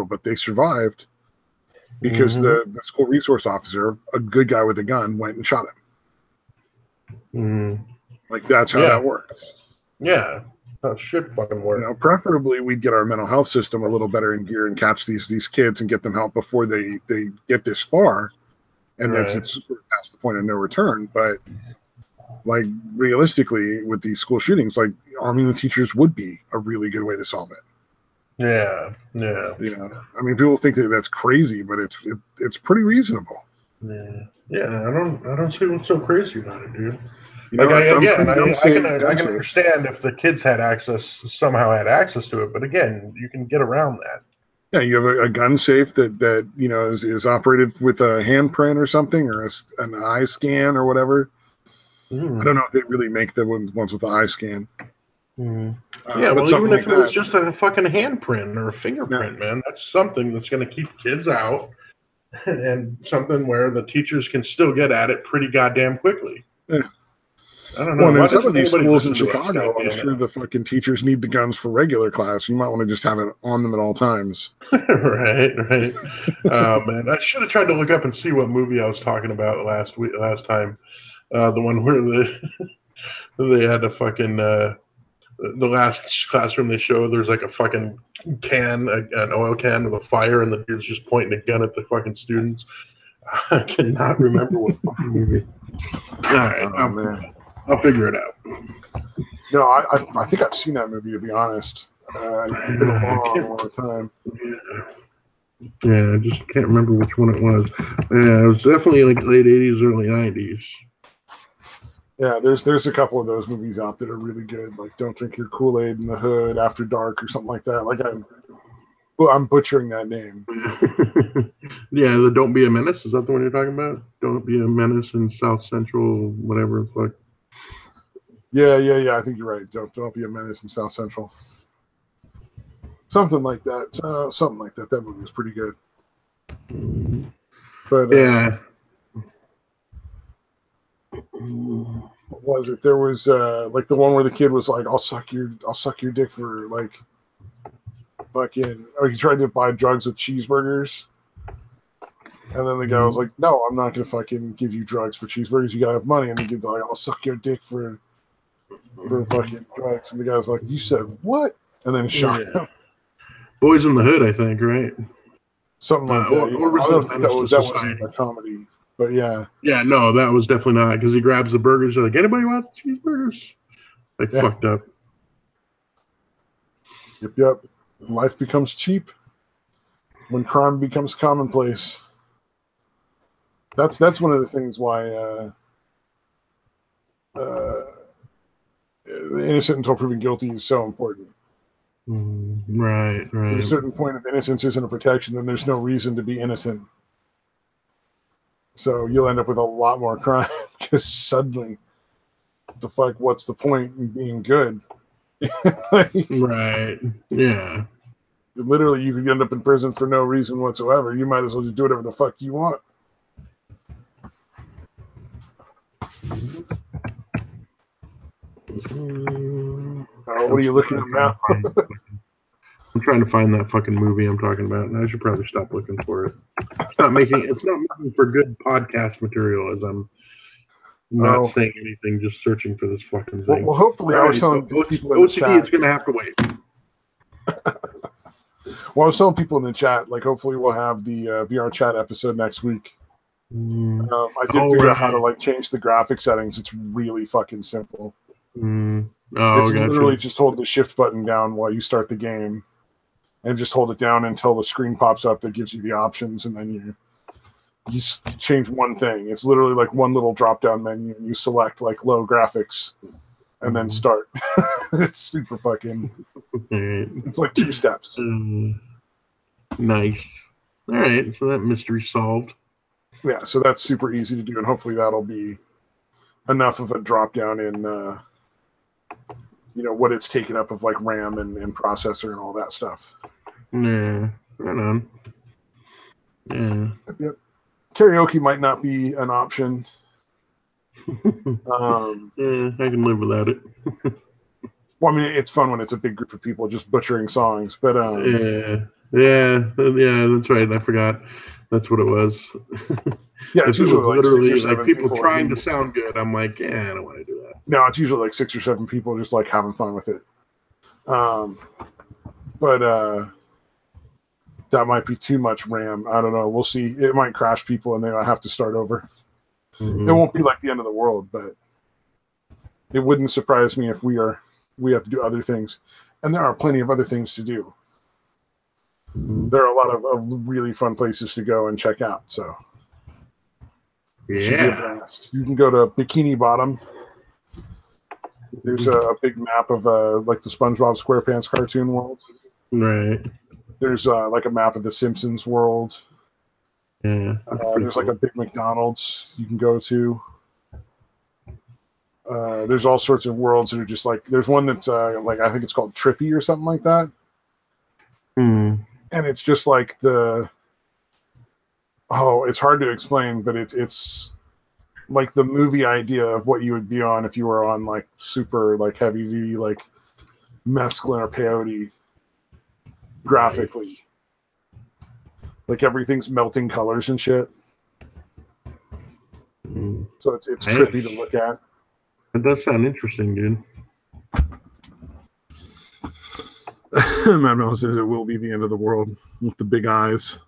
but they survived because the school resource officer, a good guy with a gun, went and shot him. Like that's how that works. Yeah. That should fucking work. Preferably we'd get our mental health system a little better in gear and catch these kids and get them help before they get this far, and it's past the point of no return. But like realistically, with these school shootings, like arming the teachers would be a really good way to solve it. Yeah. I mean, people think that that's crazy, but it's pretty reasonable. Yeah. I don't see what's so crazy about it, dude. I can understand if the kids somehow had access to it, but again, you can get around that. Yeah, you have a gun safe that is operated with a handprint or something, or an eye scan or whatever. I don't know if they really make the ones with the eye scan. Even if it was just a fucking handprint or a fingerprint, man, that's something that's going to keep kids out, and something where the teachers can still get at it pretty goddamn quickly. Yeah. I don't know. Well, in some of these schools in Chicago, I'm sure the fucking teachers need the guns for regular class. You might want to just have it on them at all times. Right. Oh, man. I should have tried to look up and see what movie I was talking about last time. The one where they had a fucking the last classroom they showed, there's like a fucking can, an oil can with a fire, and the dude's just pointing a gun at the fucking students. I cannot remember what fucking movie. All right. Man. I'll figure it out. No, I think I've seen that movie, to be honest. It's been a long time. Yeah, I just can't remember which one it was. Yeah, it was definitely like late 80s, early 90s. Yeah, there's a couple of those movies out that are really good, like Don't Drink Your Kool-Aid in the Hood, After Dark, or something like that. Like I'm butchering that name. Yeah, the Don't Be a Menace. Is that the one you're talking about? Don't Be a Menace in South Central, whatever the fuck. Yeah. I think you're right. Don't Be a Menace in South Central. Something like that. That movie was pretty good. But yeah. What was it? There was like the one where the kid was like, I'll suck your dick for like fucking, or he tried to buy drugs with cheeseburgers. And then the guy was like, no, I'm not going to fucking give you drugs for cheeseburgers. You got to have money. And the kid's like, I'll suck your dick for fucking drugs. And the guy's like, you said what? And then he shot him. Boys in the Hood, I think, right? Something like that. I don't think that wasn't a comedy. But yeah. Yeah, no, that was definitely not, because he grabs the burgers. Like, anybody want cheeseburgers? Like, fucked up. Yep. Life becomes cheap when crime becomes commonplace. That's one of the things why innocent until proven guilty is so important. Right. If a certain point of innocence isn't a protection, then there's no reason to be innocent. So you'll end up with a lot more crime because suddenly, what's the point in being good? Right. Yeah. Literally, you could end up in prison for no reason whatsoever. You might as well just do whatever the fuck you want. What are you looking at now? I'm trying to find that fucking movie I'm talking about, and I should probably stop looking for it. not making for good podcast material as I'm not saying anything, just searching for this fucking thing. Well, hopefully, I was telling people in the chat. It's going to have to wait. Well, I was telling people in the chat, like, hopefully we'll have the VR chat episode next week. I did figure out how to like change the graphic settings. It's really fucking simple. It's literally just hold the shift button down while you start the game, and just hold it down until the screen pops up that gives you the options, and then you change one thing. It's literally like one little drop down menu, and you select like low graphics, and then start. It's super fucking. It's like 2 steps. Nice. All right, so that mystery solved. Yeah, so that's super easy to do, and hopefully that'll be enough of a drop down in, what it's taken up of like RAM and processor and all that stuff. Yeah, right on. Yeah. Yep. Karaoke might not be an option. Yeah, I can live without it. Well, I mean, it's fun when it's a big group of people just butchering songs, but yeah, that's right. I forgot. That's what it was. Yeah, it's usually like literally 6 or 7 like people trying to sound good. I'm like, yeah, I don't want to do that. No, it's usually like 6 or 7 people just like having fun with it. But that might be too much RAM. I don't know. We'll see. It might crash people and they might have to start over. It won't be like the end of the world, but it wouldn't surprise me if we have to do other things. And there are plenty of other things to do. There are a lot of really fun places to go and check out. So yeah, you can go to Bikini Bottom. There's a big map of like the SpongeBob SquarePants cartoon world. Right. There's like a map of the Simpsons world. Yeah. There's like a big McDonald's you can go to. There's all sorts of worlds that are just like, there's one that's like, I think it's called Trippy or something like that. And it's just like it's hard to explain, but it's like the movie idea of what you would be on if you were on like super like heavy duty, like mescaline or peyote graphically. Like everything's melting colors and shit. So it's trippy to look at. It does sound interesting, dude. Meadow says it will be the end of the world with the big eyes.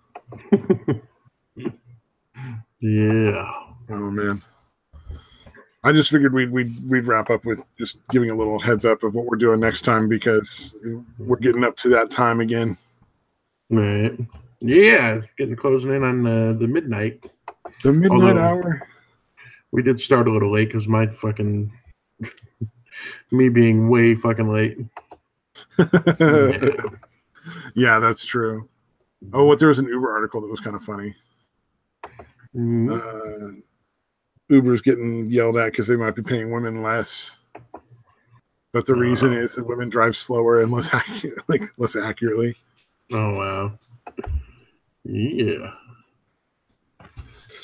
Yeah. Oh man. I just figured we'd wrap up with just giving a little heads up of what we're doing next time because we're getting up to that time again. Right. Yeah, getting closing in on the midnight. The midnight hour. We did start a little late because my fucking me being way fucking late. Yeah, that's true. Oh, there was an Uber article that was kind of funny. Uber's getting yelled at because they might be paying women less, but the reason is that women drive slower and less accurately. Oh wow! Yeah.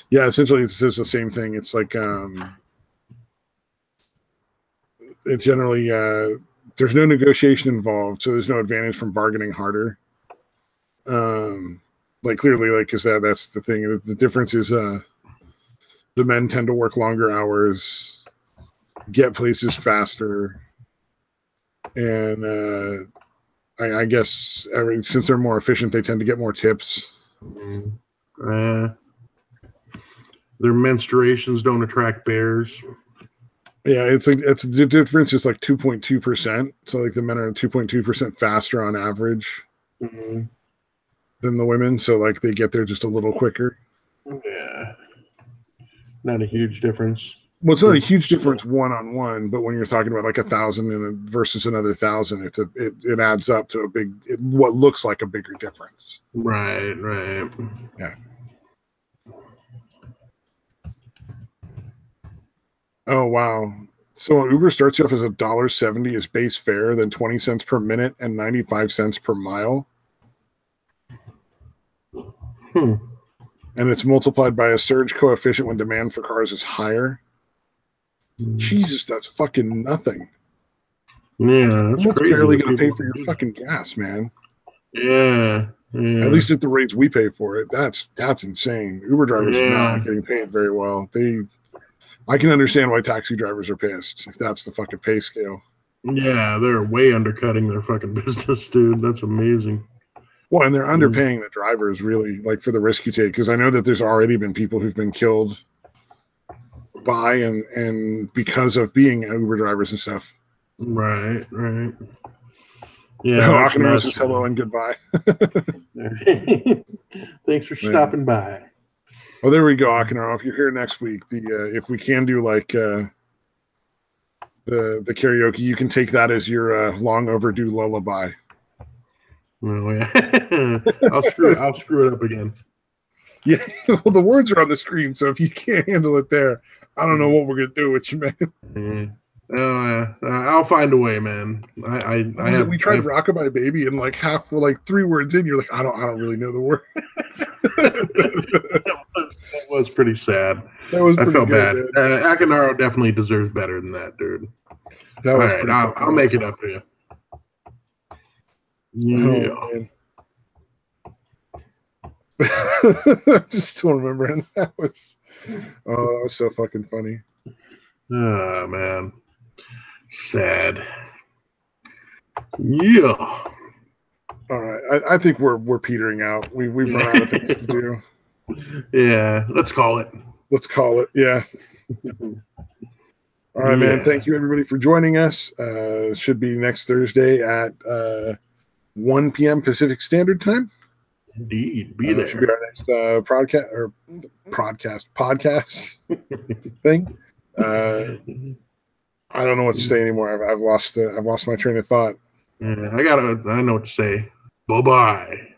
Yeah, essentially it's just the same thing. It's like it generally there's no negotiation involved, so there's no advantage from bargaining harder. Like clearly, like because that's the thing. The difference is the men tend to work longer hours, get places faster, and I guess since they're more efficient, they tend to get more tips. Their menstruations don't attract bears. Yeah, the difference is like 2.2%. So like the men are 2.2% faster on average than the women. So like they get there just a little quicker. Yeah, not a huge difference. Well, it's not a huge difference one-on-one, but when you're talking about like 1,000 versus another 1,000, it adds up to what looks like a bigger difference. Right. Yeah. Oh wow! So Uber starts you off as $1.70 as base fare, then 20 cents per minute and 95 cents per mile. And it's multiplied by a surge coefficient when demand for cars is higher. Jesus, that's fucking nothing. Yeah, that's crazy. Barely gonna pay for your fucking gas, man. Yeah, At least at the rates we pay for it. That's insane. Uber drivers are not getting paid very well. I can understand why taxi drivers are pissed if that's the fucking pay scale. Yeah, they're way undercutting their fucking business, dude. That's amazing. Well, and they're underpaying the drivers, really, like for the risk you take, because I know that there's already been people who've been killed by and because of being Uber drivers and stuff. Right. Yeah. Akinawa says hello and goodbye. Thanks for stopping by. Oh, there we go, Akinawa. If you're here next week, if we can do like the karaoke, you can take that as your long overdue lullaby. Oh yeah. I'll screw it up again. Yeah, well, the words are on the screen, so if you can't handle it there, I don't know what we're gonna do with you, man. I'll find a way, man. We tried "Rockabye Baby" and like 3 words in, you're like, I don't really know the words. That was pretty sad. That was I felt good, bad. Akinaro definitely deserves better than that, dude. That was all right, I'll make it up for you. Yeah. Oh, I just don't remember, and that was so fucking funny. Oh man, sad. Yeah. All right, I think we're petering out. We've run out of things to do. Yeah, let's call it. Yeah. All right, man. Thank you everybody for joining us. Should be next Thursday at 1 p.m. Pacific Standard Time. Indeed, be there. Should be our next podcast thing. I don't know what to say anymore. I've lost my train of thought. Yeah, I know what to say. Bye-bye.